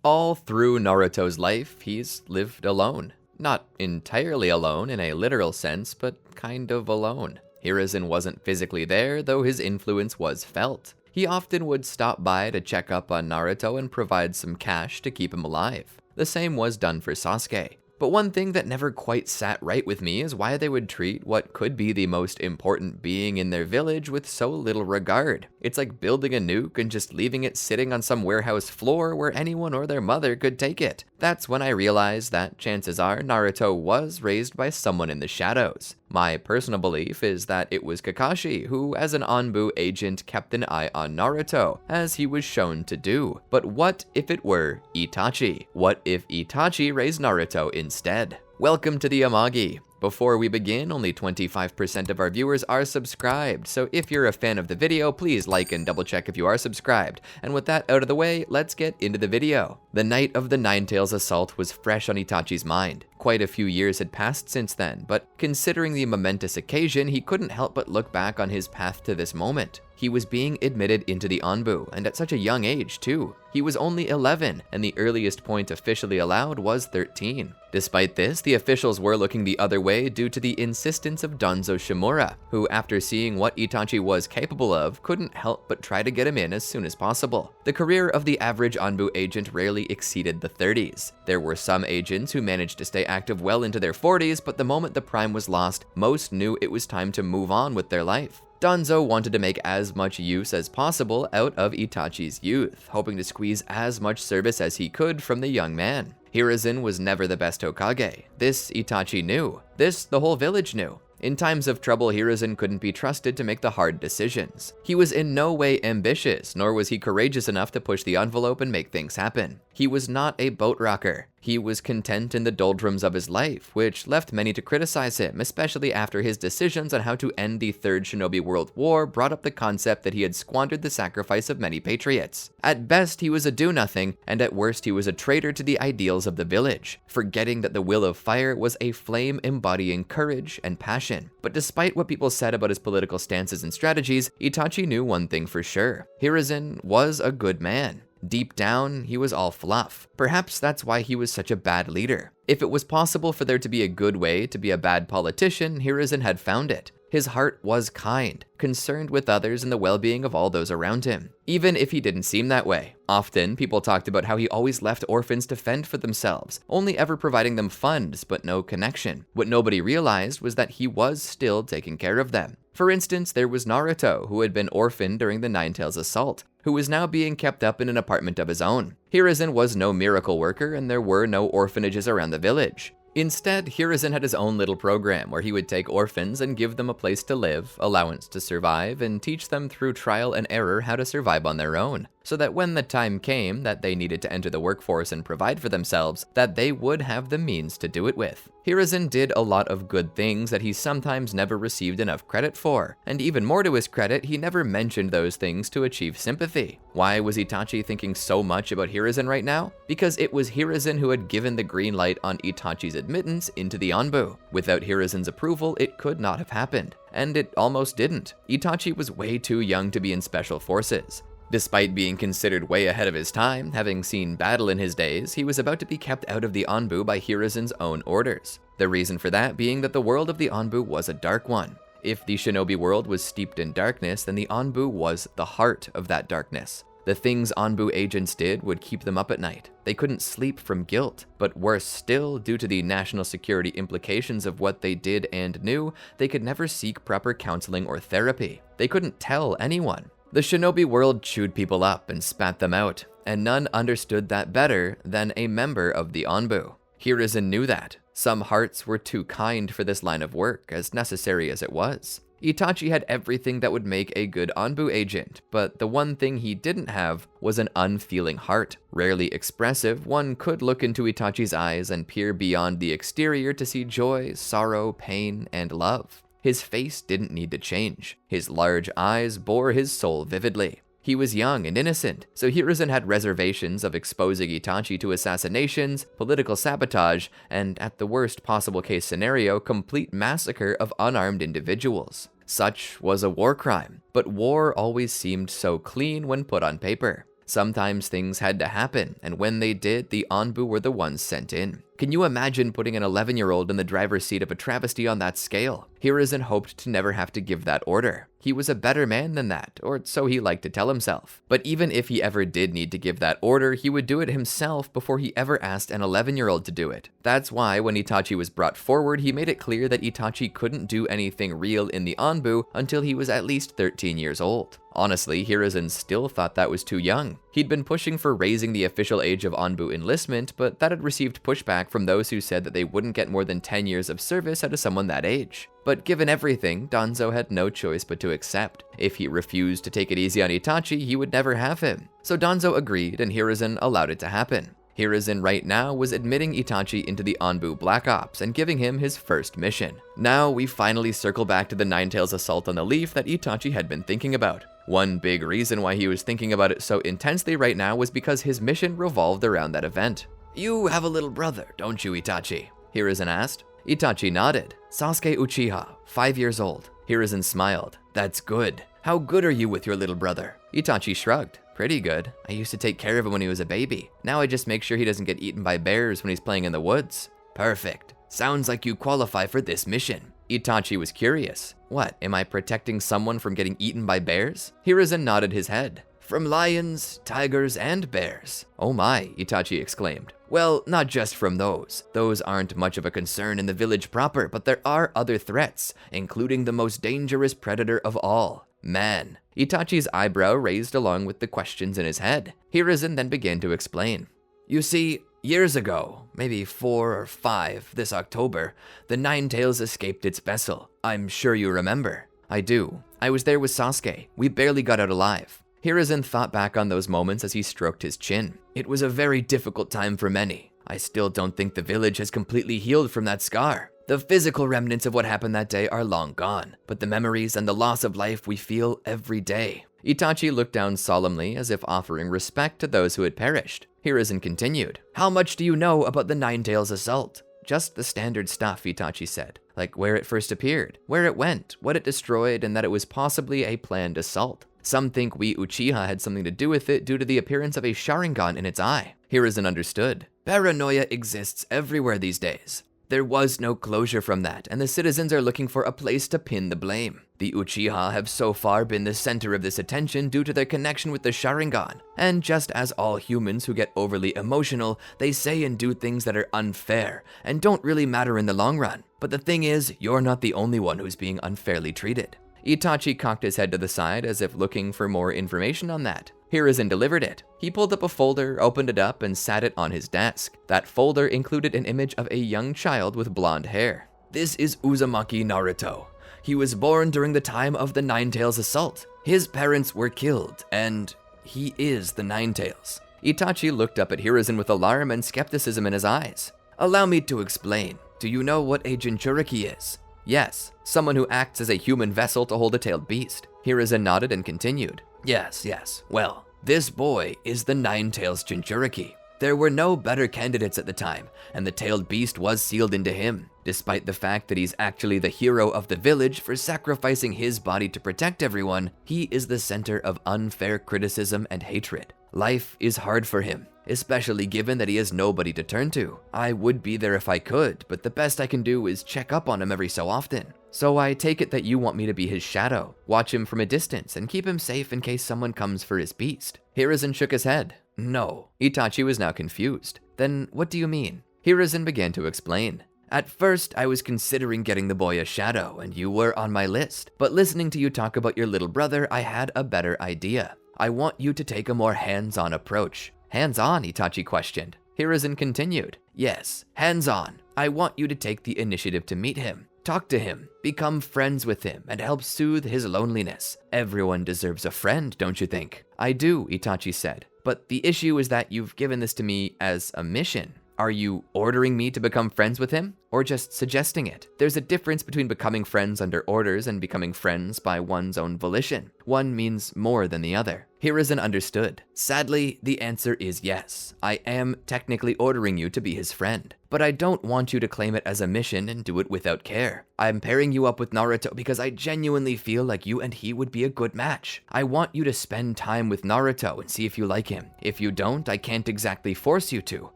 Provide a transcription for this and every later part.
All through Naruto's life, he's lived alone. Not entirely alone in a literal sense, but kind of alone. Hiruzen wasn't physically there, though his influence was felt. He often would stop by to check up on Naruto and provide some cash to keep him alive. The same was done for Sasuke. But one thing that never quite sat right with me is why they would treat what could be the most important being in their village with so little regard. It's like building a nuke and just leaving it sitting on some warehouse floor where anyone or their mother could take it. That's when I realized that chances are Naruto was raised by someone in the shadows. My personal belief is that it was Kakashi who, as an Anbu agent, kept an eye on Naruto, as he was shown to do. But what if it were Itachi? What if Itachi raised Naruto instead? Welcome to the Amagi. Before we begin, only 25% of our viewers are subscribed, so if you're a fan of the video, please like and double check if you are subscribed. And with that out of the way, let's get into the video. The night of the Nine Tails assault was fresh on Itachi's mind. Quite a few years had passed since then, but considering the momentous occasion, he couldn't help but look back on his path to this moment. He was being admitted into the Anbu, and at such a young age, too. He was only 11, and the earliest point officially allowed was 13. Despite this, the officials were looking the other way due to the insistence of Danzo Shimura, who, after seeing what Itachi was capable of, couldn't help but try to get him in as soon as possible. The career of the average Anbu agent rarely exceeded the 30s. There were some agents who managed to stay active well into their 40s, but the moment the prime was lost, most knew it was time to move on with their life. Danzo wanted to make as much use as possible out of Itachi's youth, hoping to squeeze as much service as he could from the young man. Hiruzen was never the best Hokage. This Itachi knew. This the whole village knew. In times of trouble, Hiruzen couldn't be trusted to make the hard decisions. He was in no way ambitious, nor was he courageous enough to push the envelope and make things happen. He was not a boat rocker. He was content in the doldrums of his life, which left many to criticize him, especially after his decisions on how to end the Third Shinobi World War brought up the concept that he had squandered the sacrifice of many patriots. At best, he was a do-nothing, and at worst, he was a traitor to the ideals of the village, forgetting that the will of fire was a flame embodying courage and passion. But despite what people said about his political stances and strategies, Itachi knew one thing for sure. Hiruzen was a good man. Deep down, he was all fluff. Perhaps that's why he was such a bad leader. If it was possible for there to be a good way to be a bad politician, Hiruzen had found it. His heart was kind, concerned with others and the well-being of all those around him, even if he didn't seem that way. Often, people talked about how he always left orphans to fend for themselves, only ever providing them funds but no connection. What nobody realized was that he was still taking care of them. For instance, there was Naruto, who had been orphaned during the Nine Tails assault, who was now being kept up in an apartment of his own. Hiruzen was no miracle worker, and there were no orphanages around the village. Instead, Hiruzen had his own little program where he would take orphans and give them a place to live, allowance to survive, and teach them through trial and error how to survive on their own, so that when the time came that they needed to enter the workforce and provide for themselves, that they would have the means to do it with. Hiruzen did a lot of good things that he sometimes never received enough credit for, and even more to his credit, he never mentioned those things to achieve sympathy. Why was Itachi thinking so much about Hiruzen right now? Because it was Hiruzen who had given the green light on Itachi's admittance into the Anbu. Without Hiruzen's approval, it could not have happened, and it almost didn't. Itachi was way too young to be in special forces. Despite being considered way ahead of his time, having seen battle in his days, he was about to be kept out of the Anbu by Hiruzen's own orders. The reason for that being that the world of the Anbu was a dark one. If the shinobi world was steeped in darkness, then the Anbu was the heart of that darkness. The things Anbu agents did would keep them up at night. They couldn't sleep from guilt, but worse still, due to the national security implications of what they did and knew, they could never seek proper counseling or therapy. They couldn't tell anyone. The shinobi world chewed people up and spat them out, and none understood that better than a member of the Anbu. Hiruzen knew that. Some hearts were too kind for this line of work, as necessary as it was. Itachi had everything that would make a good Anbu agent, but the one thing he didn't have was an unfeeling heart. Rarely expressive, one could look into Itachi's eyes and peer beyond the exterior to see joy, sorrow, pain, and love. His face didn't need to change. His large eyes bore his soul vividly. He was young and innocent, so Hiruzen had reservations of exposing Itachi to assassinations, political sabotage, and at the worst possible case scenario, complete massacre of unarmed individuals. Such was a war crime, but war always seemed so clean when put on paper. Sometimes things had to happen, and when they did, the Anbu were the ones sent in. Can you imagine putting an 11-year-old in the driver's seat of a travesty on that scale? Hiruzen hoped to never have to give that order. He was a better man than that, or so he liked to tell himself. But even if he ever did need to give that order, he would do it himself before he ever asked an 11-year-old to do it. That's why when Itachi was brought forward, he made it clear that Itachi couldn't do anything real in the Anbu until he was at least 13 years old. Honestly, Hiruzen still thought that was too young. He'd been pushing for raising the official age of Anbu enlistment, but that had received pushback from those who said that they wouldn't get more than 10 years of service out of someone that age. But given everything, Danzo had no choice but to accept. If he refused to take it easy on Itachi, he would never have him. So Danzo agreed, and Hiruzen allowed it to happen. Hiruzen right now was admitting Itachi into the Anbu Black Ops and giving him his first mission. Now we finally circle back to the Nine-Tails assault on the Leaf that Itachi had been thinking about. One big reason why he was thinking about it so intensely right now was because his mission revolved around that event. "You have a little brother, don't you, Itachi?" Hiruzen asked. Itachi nodded. "Sasuke Uchiha, 5 years old." Hiruzen smiled. "That's good. How good are you with your little brother?" Itachi shrugged. "Pretty good. I used to take care of him when he was a baby. Now I just make sure he doesn't get eaten by bears when he's playing in the woods." "Perfect. Sounds like you qualify for this mission." Itachi was curious. "What, am I protecting someone from getting eaten by bears?" Hiruzen nodded his head. "From lions, tigers, and bears." "Oh my," Itachi exclaimed. "Well, not just from those. Those aren't much of a concern in the village proper, but there are other threats, including the most dangerous predator of all, man." Itachi's eyebrow raised along with the questions in his head. Hiruzen then began to explain. "You see, years ago, maybe 4 or 5, this October, the Nine-Tails escaped its vessel. I'm sure you remember." "I do. I was there with Sasuke. We barely got out alive." Hiruzen thought back on those moments as he stroked his chin. "It was a very difficult time for many. I still don't think the village has completely healed from that scar. The physical remnants of what happened that day are long gone, but the memories and the loss of life we feel every day." Itachi looked down solemnly as if offering respect to those who had perished. Hiruzen continued. "How much do you know about the Nine-Tails assault?" "Just the standard stuff," Itachi said. "Like where it first appeared, where it went, what it destroyed, and that it was possibly a planned assault. Some think we Uchiha had something to do with it due to the appearance of a Sharingan in its eye." Hiruzen understood. "Paranoia exists everywhere these days. There was no closure from that, and the citizens are looking for a place to pin the blame. The Uchiha have so far been the center of this attention due to their connection with the Sharingan, and just as all humans who get overly emotional, they say and do things that are unfair and don't really matter in the long run. But the thing is, you're not the only one who's being unfairly treated." Itachi cocked his head to the side as if looking for more information on that. Hiruzen delivered it. He pulled up a folder, opened it up, and sat it on his desk. That folder included an image of a young child with blonde hair. "This is Uzumaki Naruto. He was born during the time of the Nine-Tails assault. His parents were killed, and he is the Nine-Tails." Itachi looked up at Hiruzen with alarm and skepticism in his eyes. "Allow me to explain. Do you know what a Jinchuriki is?" "Yes, someone who acts as a human vessel to hold a tailed beast." Hiruzen nodded and continued. Yes. Well, this boy is the Nine-Tails Jinchuriki. There were no better candidates at the time, and the tailed beast was sealed into him, despite the fact that he's actually the hero of the village for sacrificing his body to protect everyone. He is the center of unfair criticism and hatred. Life is hard for him, especially given that he has nobody to turn to. I would be there if I could, but the best I can do is check up on him every so often. So I take it that you want me to be his shadow, watch him from a distance, and keep him safe in case someone comes for his beast." Hiruzen shook his head. "No." Itachi was now confused. "Then what do you mean?" Hiruzen began to explain. "At first, I was considering getting the boy a shadow, and you were on my list. But listening to you talk about your little brother, I had a better idea. I want you to take a more hands-on approach." "Hands-on?" Itachi questioned. Hiruzen continued. "Yes, hands-on. I want you to take the initiative to meet him. Talk to him, become friends with him, and help soothe his loneliness. Everyone deserves a friend, don't you think?" "I do," Itachi said. "But the issue is that you've given this to me as a mission. Are you ordering me to become friends with him, or just suggesting it? There's a difference between becoming friends under orders and becoming friends by one's own volition. One means more than the other. Hiruzen understood. Sadly, the answer is yes. I am technically ordering you to be his friend, but I don't want you to claim it as a mission and do it without care. I'm pairing you up with Naruto because I genuinely feel like you and he would be a good match. I want you to spend time with Naruto and see if you like him. If you don't, I can't exactly force you to,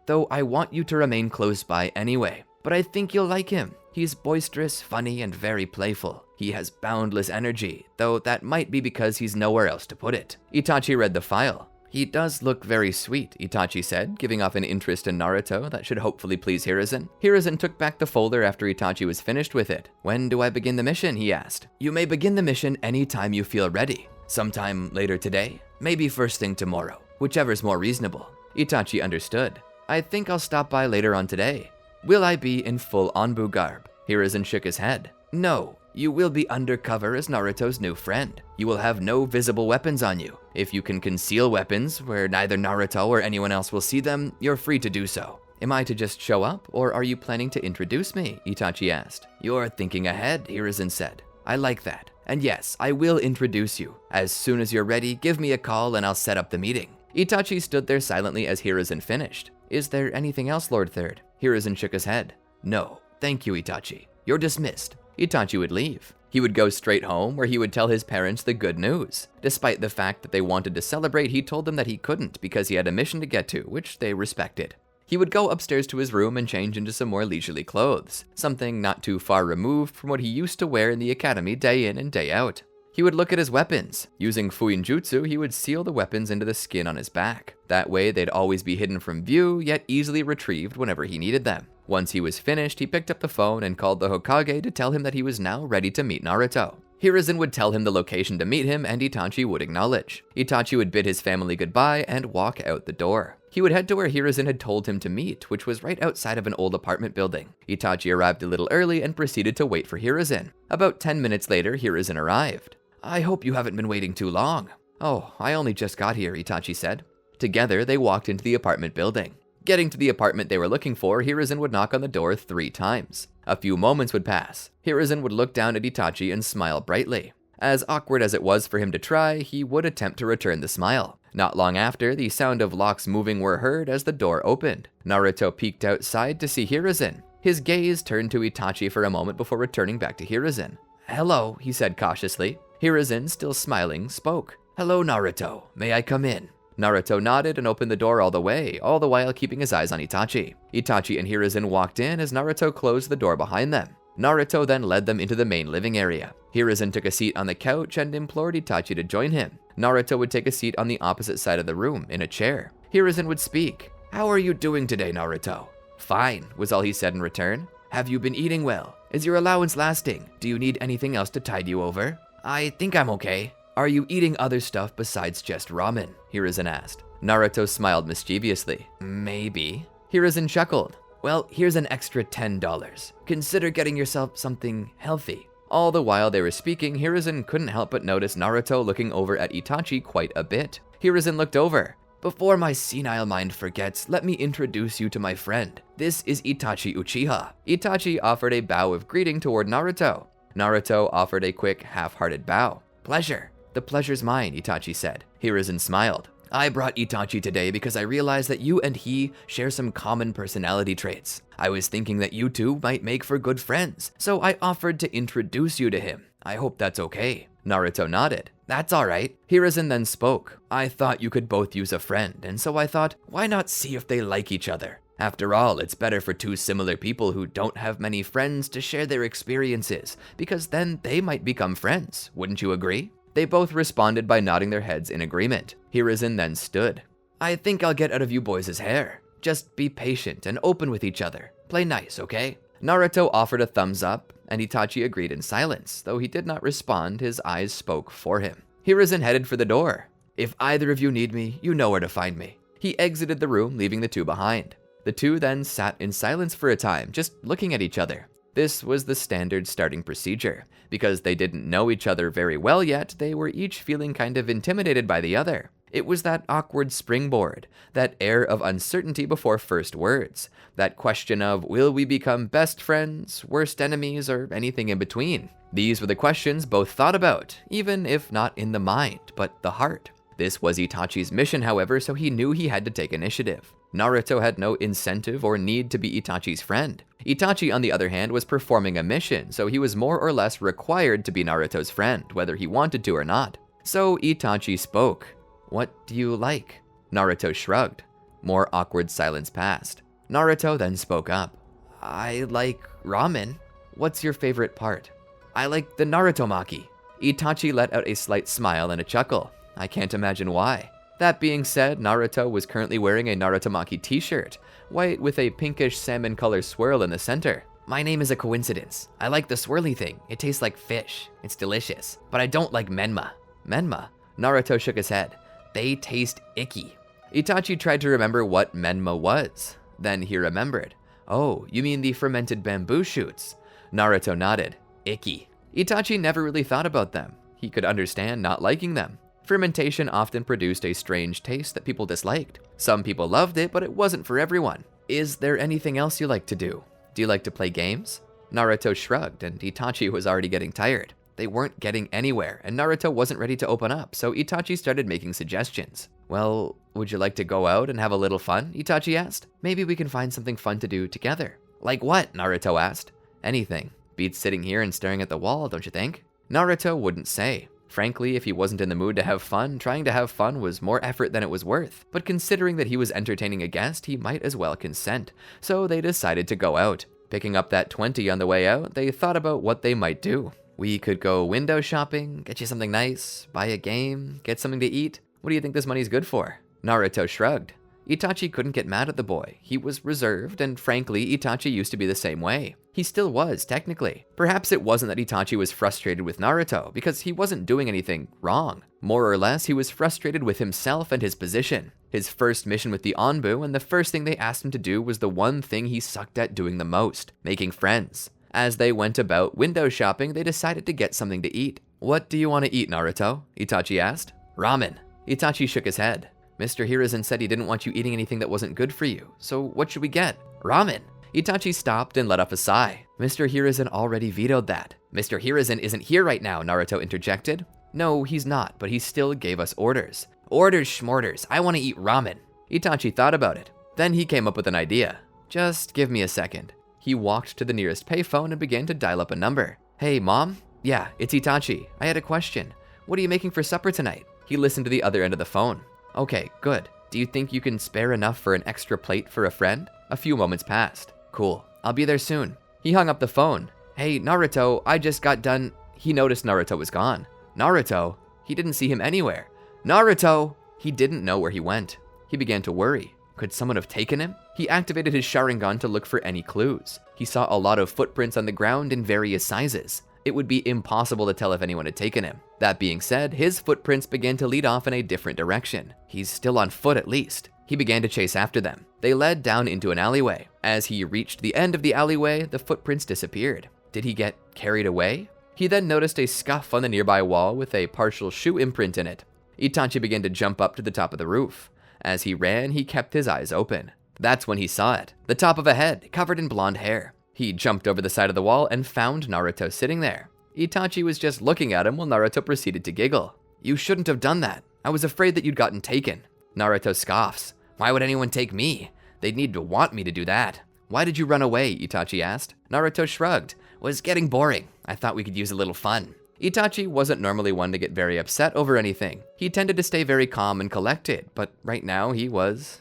though I want you to remain close by anyway. But I think you'll like him. He's boisterous, funny, and very playful. He has boundless energy, though that might be because he's nowhere else to put it. Itachi read the file. He does look very sweet, Itachi said, giving off an interest in Naruto that should hopefully please Hiruzen. Hiruzen took back the folder after Itachi was finished with it. When do I begin the mission, he asked. You may begin the mission anytime you feel ready. Sometime later today, maybe first thing tomorrow, whichever's more reasonable. Itachi understood. I think I'll stop by later on today. Will I be in full Anbu garb? Hiruzen shook his head. No, you will be undercover as Naruto's new friend. You will have no visible weapons on you. If you can conceal weapons where neither Naruto or anyone else will see them, you're free to do so. Am I to just show up, or are you planning to introduce me? Itachi asked. You're thinking ahead, Hiruzen said. I like that. And yes, I will introduce you. As soon as you're ready, give me a call and I'll set up the meeting. Itachi stood there silently as Hiruzen finished. Is there anything else, Lord Third? Hiruzen shook his head. No, thank you, Itachi. You're dismissed. Itachi would leave. He would go straight home, where he would tell his parents the good news. Despite the fact that they wanted to celebrate, he told them that he couldn't because he had a mission to get to, which they respected. He would go upstairs to his room and change into some more leisurely clothes, something not too far removed from what he used to wear in the academy day in and day out. He would look at his weapons. Using Fuinjutsu, he would seal the weapons into the skin on his back. That way, they'd always be hidden from view, yet easily retrieved whenever he needed them. Once he was finished, he picked up the phone and called the Hokage to tell him that he was now ready to meet Naruto. Hiruzen would tell him the location to meet him, and Itachi would acknowledge. Itachi would bid his family goodbye and walk out the door. He would head to where Hiruzen had told him to meet, which was right outside of an old apartment building. Itachi arrived a little early and proceeded to wait for Hiruzen. About 10 minutes later, Hiruzen arrived. I hope you haven't been waiting too long. Oh, I only just got here, Itachi said. Together, they walked into the apartment building. Getting to the apartment they were looking for, Hiruzen would knock on the door 3 times. A few moments would pass. Hiruzen would look down at Itachi and smile brightly. As awkward as it was for him to try, he would attempt to return the smile. Not long after, the sound of locks moving were heard as the door opened. Naruto peeked outside to see Hiruzen. His gaze turned to Itachi for a moment before returning back to Hiruzen. Hello, he said cautiously. Hiruzen, still smiling, spoke. Hello, Naruto. May I come in? Naruto nodded and opened the door all the way, all the while keeping his eyes on Itachi. Itachi and Hiruzen walked in as Naruto closed the door behind them. Naruto then led them into the main living area. Hiruzen took a seat on the couch and implored Itachi to join him. Naruto would take a seat on the opposite side of the room, in a chair. Hiruzen would speak. How are you doing today, Naruto? Fine, was all he said in return. Have you been eating well? Is your allowance lasting? Do you need anything else to tide you over? I think I'm okay. Are you eating other stuff besides just ramen? Hiruzen asked. Naruto smiled mischievously. Maybe. Hiruzen chuckled. Well, here's an extra $10. Consider getting yourself something healthy. All the while they were speaking, Hiruzen couldn't help but notice Naruto looking over at Itachi quite a bit. Hiruzen looked over. Before my senile mind forgets, let me introduce you to my friend. This is Itachi Uchiha. Itachi offered a bow of greeting toward Naruto. Naruto offered a quick, half-hearted bow. Pleasure. The pleasure's mine, Itachi said. Hiruzen smiled. I brought Itachi today because I realized that you and he share some common personality traits. I was thinking that you two might make for good friends, so I offered to introduce you to him. I hope that's okay. Naruto nodded. That's alright. Hiruzen then spoke. I thought you could both use a friend, and so I thought, why not see if they like each other? After all, it's better for two similar people who don't have many friends to share their experiences, because then they might become friends. Wouldn't you agree? They both responded by nodding their heads in agreement. Hiruzen then stood. I think I'll get out of you boys' hair. Just be patient and open with each other. Play nice, okay? Naruto offered a thumbs up, and Itachi agreed in silence. Though he did not respond, his eyes spoke for him. Hiruzen headed for the door. If either of you need me, you know where to find me. He exited the room, leaving the two behind. The two then sat in silence for a time, just looking at each other. This was the standard starting procedure. Because they didn't know each other very well yet, they were each feeling kind of intimidated by the other. It was that awkward springboard, that air of uncertainty before first words, that question of will we become best friends, worst enemies, or anything in between. These were the questions both thought about, even if not in the mind, but the heart. This was Itachi's mission, however, so he knew he had to take initiative. Naruto had no incentive or need to be Itachi's friend. Itachi, on the other hand, was performing a mission, so he was more or less required to be Naruto's friend, whether he wanted to or not. So Itachi spoke. "What do you like?" Naruto shrugged. More awkward silence passed. Naruto then spoke up. "I like ramen. What's your favorite part?" "I like the Narutomaki." Itachi let out a slight smile and a chuckle. I can't imagine why. That being said, Naruto was currently wearing a Narutomaki t-shirt, white with a pinkish salmon color swirl in the center. "My name is a coincidence. I like the swirly thing. It tastes like fish. It's delicious. But I don't like menma." "Menma?" Naruto shook his head. "They taste icky." Itachi tried to remember what menma was. Then he remembered. "Oh, you mean the fermented bamboo shoots?" Naruto nodded. "Icky." Itachi never really thought about them. He could understand not liking them. Fermentation often produced a strange taste that people disliked. Some people loved it, but it wasn't for everyone. "Is there anything else you like to do? Do you like to play games?" Naruto shrugged, and Itachi was already getting tired. They weren't getting anywhere, and Naruto wasn't ready to open up, so Itachi started making suggestions. "Well, would you like to go out and have a little fun?" Itachi asked. "Maybe we can find something fun to do together." "Like what?" Naruto asked. "Anything. Beats sitting here and staring at the wall, don't you think?" Naruto wouldn't say. Frankly, if he wasn't in the mood to have fun, trying to have fun was more effort than it was worth. But considering that he was entertaining a guest, he might as well consent. So they decided to go out. Picking up that 20 on the way out, they thought about what they might do. "We could go window shopping, get you something nice, buy a game, get something to eat. What do you think this money's good for?" Naruto shrugged. Itachi couldn't get mad at the boy. He was reserved, and frankly, Itachi used to be the same way. He still was, technically. Perhaps it wasn't that Itachi was frustrated with Naruto, because he wasn't doing anything wrong. More or less, he was frustrated with himself and his position. His first mission with the Anbu, and the first thing they asked him to do was the one thing he sucked at doing the most, making friends. As they went about window shopping, they decided to get something to eat. "What do you want to eat, Naruto?" Itachi asked. "Ramen." Itachi shook his head. "Mr. Hiruzen said he didn't want you eating anything that wasn't good for you, so what should we get?" "Ramen." Itachi stopped and let off a sigh. "Mr. Hiruzen already vetoed that." "Mr. Hiruzen isn't here right now," Naruto interjected. "No, he's not, but he still gave us orders." "Orders, schmorders, I want to eat ramen." Itachi thought about it. Then he came up with an idea. "Just give me a second." He walked to the nearest payphone and began to dial up a number. "Hey, Mom? Yeah, it's Itachi. I had a question. What are you making for supper tonight?" He listened to the other end of the phone. "Okay, good. Do you think you can spare enough for an extra plate for a friend?" A few moments passed. "Cool. I'll be there soon." He hung up the phone. "Hey, Naruto, I just got done." He noticed Naruto was gone. Naruto? He didn't see him anywhere. Naruto! He didn't know where he went. He began to worry. Could someone have taken him? He activated his Sharingan to look for any clues. He saw a lot of footprints on the ground in various sizes. It would be impossible to tell if anyone had taken him. That being said, his footprints began to lead off in a different direction. He's still on foot at least. He began to chase after them. They led down into an alleyway. As he reached the end of the alleyway, the footprints disappeared. Did he get carried away? He then noticed a scuff on the nearby wall with a partial shoe imprint in it. Itachi began to jump up to the top of the roof. As he ran, he kept his eyes open. That's when he saw it. The top of a head, covered in blonde hair. He jumped over the side of the wall and found Naruto sitting there. Itachi was just looking at him while Naruto proceeded to giggle. "You shouldn't have done that. I was afraid that you'd gotten taken." Naruto scoffs. "Why would anyone take me? They'd need to want me to do that." "Why did you run away?" Itachi asked. Naruto shrugged. "Was getting boring. I thought we could use a little fun." Itachi wasn't normally one to get very upset over anything. He tended to stay very calm and collected, but right now he was...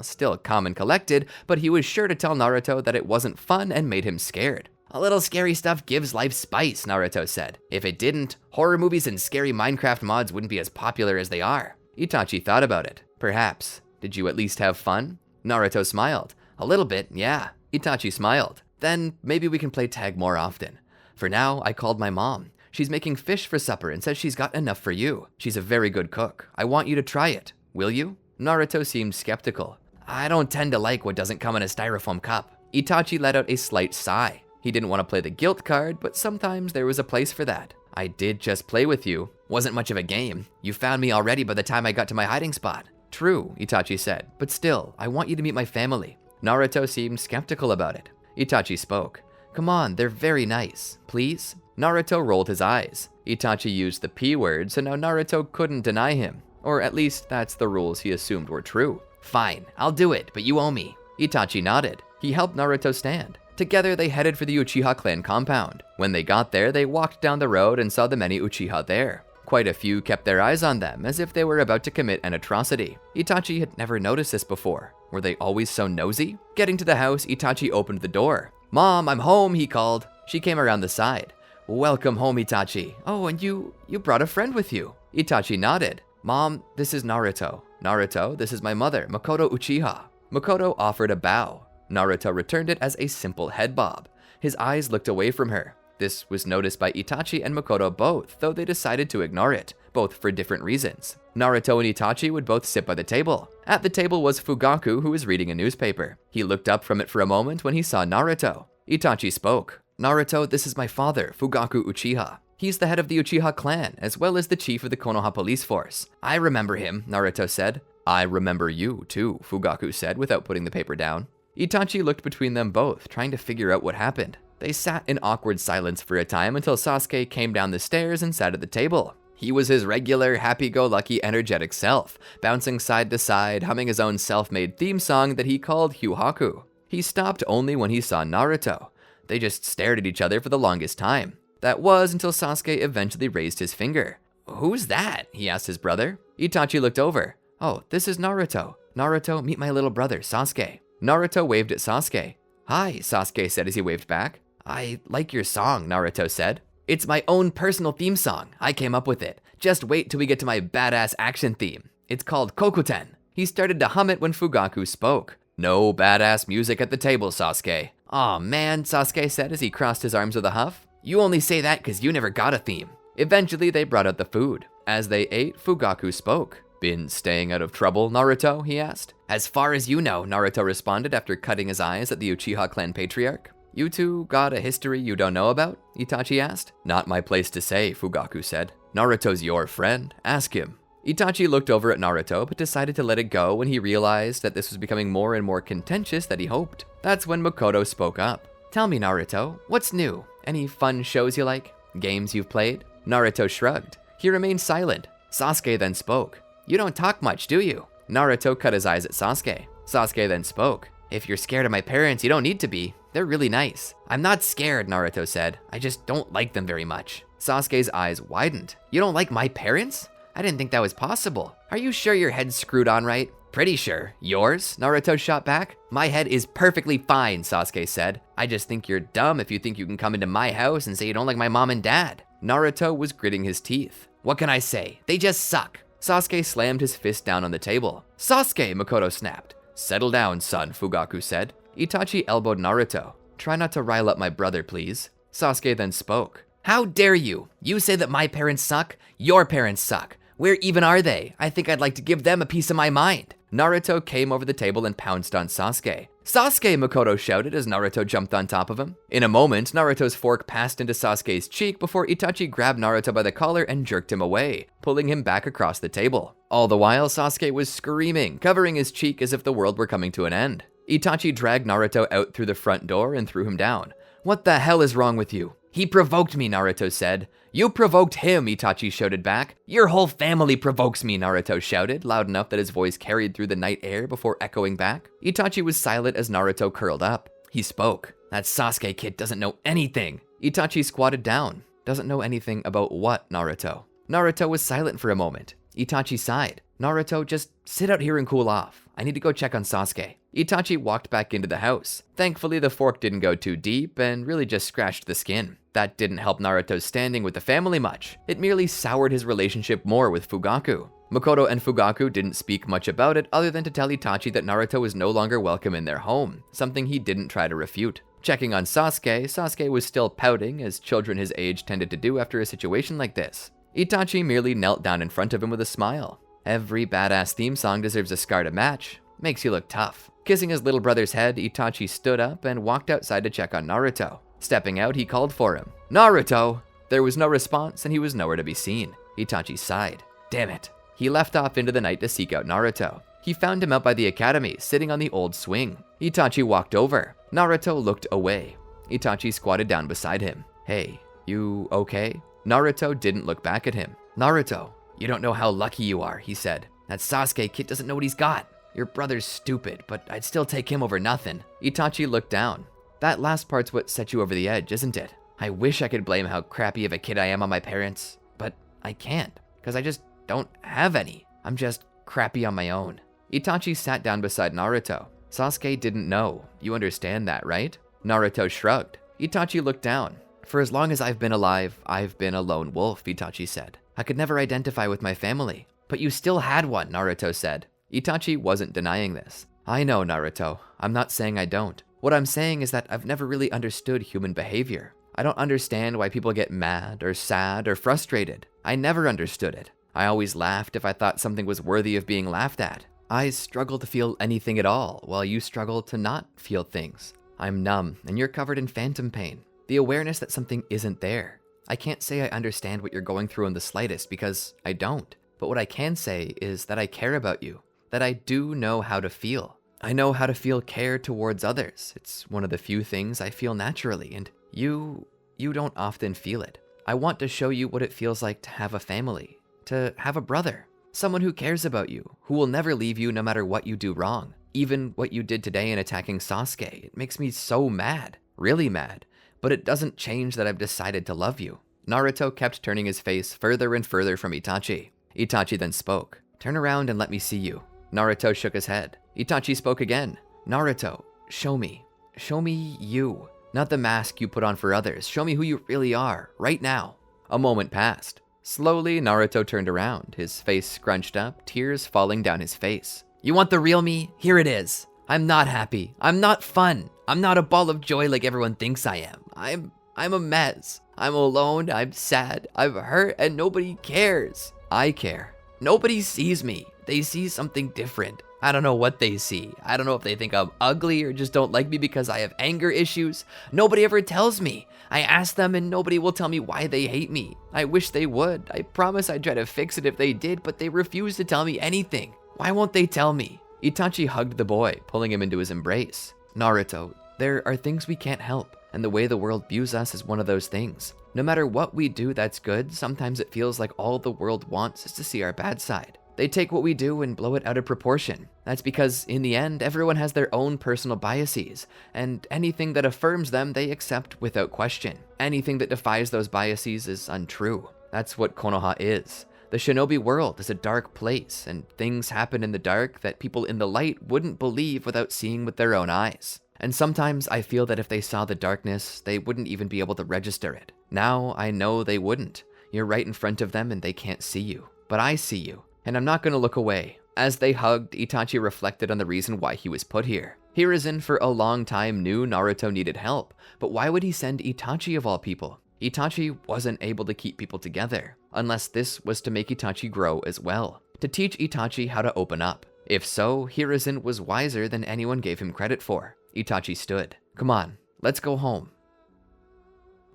still calm and collected, but he was sure to tell Naruto that it wasn't fun and made him scared. "A little scary stuff gives life spice," Naruto said. "If it didn't, horror movies and scary Minecraft mods wouldn't be as popular as they are." Itachi thought about it. "Perhaps. Did you at least have fun?" Naruto smiled. "A little bit, yeah." Itachi smiled. "Then maybe we can play tag more often. For now, I called my mom. She's making fish for supper and says she's got enough for you. She's a very good cook. I want you to try it. Will you?" Naruto seemed skeptical. "I don't tend to like what doesn't come in a styrofoam cup." Itachi let out a slight sigh. He didn't want to play the guilt card, but sometimes there was a place for that. "I did just play with you." Wasn't much of a game. You found me already by the time I got to my hiding spot. True, Itachi said, but still, I want you to meet my family. Naruto seemed skeptical about it. Itachi spoke. Come on, they're very nice. Please? Naruto rolled his eyes. Itachi used the P word, so now Naruto couldn't deny him. Or at least that's the rules he assumed were true. Fine, I'll do it, but you owe me. Itachi nodded. He helped Naruto stand. Together, they headed for the Uchiha clan compound. When they got there, they walked down the road and saw the many Uchiha there. Quite a few kept their eyes on them, as if they were about to commit an atrocity. Itachi had never noticed this before. Were they always so nosy? Getting to the house, Itachi opened the door. Mom, I'm home, he called. She came around the side. Welcome home, Itachi. Oh, and you brought a friend with you. Itachi nodded. Mom, this is Naruto. Naruto, this is my mother, Makoto Uchiha. Makoto offered a bow. Naruto returned it as a simple head bob. His eyes looked away from her. This was noticed by Itachi and Makoto both, though they decided to ignore it, both for different reasons. Naruto and Itachi would both sit by the table. At the table was Fugaku, who was reading a newspaper. He looked up from it for a moment when he saw Naruto. Itachi spoke. Naruto, this is my father, Fugaku Uchiha. He's the head of the Uchiha clan, as well as the chief of the Konoha police force. I remember him, Naruto said. I remember you, too, Fugaku said without putting the paper down. Itachi looked between them both, trying to figure out what happened. They sat in awkward silence for a time until Sasuke came down the stairs and sat at the table. He was his regular, happy-go-lucky, energetic self, bouncing side to side, humming his own self-made theme song that he called Hyuhaku. He stopped only when he saw Naruto. They just stared at each other for the longest time. That was until Sasuke eventually raised his finger. Who's that? He asked his brother. Itachi looked over. Oh, this is Naruto. Naruto, meet my little brother, Sasuke. Naruto waved at Sasuke. Hi, Sasuke said as he waved back. I like your song, Naruto said. It's my own personal theme song. I came up with it. Just wait till we get to my badass action theme. It's called Kokuten. He started to hum it when Fugaku spoke. No badass music at the table, Sasuke. Aw man, Sasuke said as he crossed his arms with a huff. You only say that because you never got a theme. Eventually, they brought out the food. As they ate, Fugaku spoke. Been staying out of trouble, Naruto? He asked. As far as you know, Naruto responded after cutting his eyes at the Uchiha clan patriarch. You two got a history you don't know about? Itachi asked. Not my place to say, Fugaku said. Naruto's your friend. Ask him. Itachi looked over at Naruto, but decided to let it go when he realized that this was becoming more and more contentious than he hoped. That's when Makoto spoke up. Tell me, Naruto, what's new? Any fun shows you like? Games you've played? Naruto shrugged. He remained silent. Sasuke then spoke. You don't talk much, do you? Naruto cut his eyes at Sasuke. Sasuke then spoke. If you're scared of my parents, you don't need to be. They're really nice. I'm not scared, Naruto said. I just don't like them very much. Sasuke's eyes widened. You don't like my parents? I didn't think that was possible. Are you sure your head's screwed on right? Pretty sure. Yours? Naruto shot back. My head is perfectly fine, Sasuke said. I just think you're dumb if you think you can come into my house and say you don't like my mom and dad. Naruto was gritting his teeth. What can I say? They just suck. Sasuke slammed his fist down on the table. Sasuke, Makoto snapped. Settle down, son, Fugaku said. Itachi elbowed Naruto. Try not to rile up my brother, please. Sasuke then spoke. How dare you? You say that my parents suck? Your parents suck. Where even are they? I think I'd like to give them a piece of my mind. Naruto came over the table and pounced on Sasuke. Sasuke, Makoto shouted as Naruto jumped on top of him. In a moment, Naruto's fork passed into Sasuke's cheek before Itachi grabbed Naruto by the collar and jerked him away, pulling him back across the table. All the while, Sasuke was screaming, covering his cheek as if the world were coming to an end. Itachi dragged Naruto out through the front door and threw him down. What the hell is wrong with you? He provoked me, Naruto said. You provoked him, Itachi shouted back. Your whole family provokes me, Naruto shouted, loud enough that his voice carried through the night air before echoing back. Itachi was silent as Naruto curled up. He spoke. That Sasuke kid doesn't know anything. Itachi squatted down. Doesn't know anything about what, Naruto? Naruto was silent for a moment. Itachi sighed. Naruto, just sit out here and cool off. I need to go check on Sasuke. Itachi walked back into the house. Thankfully, the fork didn't go too deep and really just scratched the skin. That didn't help Naruto's standing with the family much. It merely soured his relationship more with Fugaku. Makoto and Fugaku didn't speak much about it other than to tell Itachi that Naruto was no longer welcome in their home, something he didn't try to refute. Checking on Sasuke, Sasuke was still pouting, as children his age tended to do after a situation like this. Itachi merely knelt down in front of him with a smile. Every badass theme song deserves a scar to match. Makes you look tough. Kissing his little brother's head, Itachi stood up and walked outside to check on Naruto. Stepping out, he called for him. Naruto! There was no response and he was nowhere to be seen. Itachi sighed. Damn it. He left off into the night to seek out Naruto. He found him out by the academy, sitting on the old swing. Itachi walked over. Naruto looked away. Itachi squatted down beside him. Hey, you okay? Naruto didn't look back at him. Naruto, you don't know how lucky you are, he said. That Sasuke kid doesn't know what he's got. Your brother's stupid, but I'd still take him over nothing. Itachi looked down. That last part's what set you over the edge, isn't it? I wish I could blame how crappy of a kid I am on my parents, but I can't, because I just don't have any. I'm just crappy on my own. Itachi sat down beside Naruto. Sasuke didn't know. You understand that, right? Naruto shrugged. Itachi looked down. For as long as I've been alive, I've been a lone wolf, Itachi said. I could never identify with my family. But you still had one, Naruto said. Itachi wasn't denying this. I know, Naruto. I'm not saying I don't. What I'm saying is that I've never really understood human behavior. I don't understand why people get mad or sad or frustrated. I never understood it. I always laughed if I thought something was worthy of being laughed at. I struggle to feel anything at all, while you struggle to not feel things. I'm numb, and you're covered in phantom pain. The awareness that something isn't there. I can't say I understand what you're going through in the slightest, because I don't. But what I can say is that I care about you, that I do know how to feel. I know how to feel care towards others. It's one of the few things I feel naturally, and you don't often feel it. I want to show you what it feels like to have a family, to have a brother, someone who cares about you, who will never leave you no matter what you do wrong. Even what you did today in attacking Sasuke, it makes me so mad, really mad, but it doesn't change that I've decided to love you. Naruto kept turning his face further and further from Itachi. Itachi then spoke. Turn around and let me see you. Naruto shook his head. Itachi spoke again. Naruto, show me. Show me you. Not the mask you put on for others. Show me who you really are, right now. A moment passed. Slowly, Naruto turned around, his face scrunched up, tears falling down his face. You want the real me? Here it is. I'm not happy. I'm not fun. I'm not a ball of joy like everyone thinks I am. I'm a mess. I'm alone, I'm sad, I'm hurt, and nobody cares. I care. Nobody sees me. They see something different. I don't know what they see. I don't know if they think I'm ugly or just don't like me because I have anger issues. Nobody ever tells me. I ask them and nobody will tell me why they hate me. I wish they would. I promise I'd try to fix it if they did, but they refuse to tell me anything. Why won't they tell me? Itachi hugged the boy, pulling him into his embrace. Naruto, there are things we can't help, and the way the world views us is one of those things. No matter what we do that's good, sometimes it feels like all the world wants is to see our bad side. They take what we do and blow it out of proportion. That's because, in the end, everyone has their own personal biases, and anything that affirms them they accept without question. Anything that defies those biases is untrue. That's what Konoha is. The shinobi world is a dark place, and things happen in the dark that people in the light wouldn't believe without seeing with their own eyes. And sometimes I feel that if they saw the darkness, they wouldn't even be able to register it. Now I know they wouldn't. You're right in front of them and they can't see you. But I see you, and I'm not going to look away. As they hugged, Itachi reflected on the reason why he was put here. Hiruzen for a long time knew Naruto needed help, but why would he send Itachi of all people? Itachi wasn't able to keep people together, unless this was to make Itachi grow as well, to teach Itachi how to open up. If so, Hiruzen was wiser than anyone gave him credit for. Itachi stood. Come on, let's go home.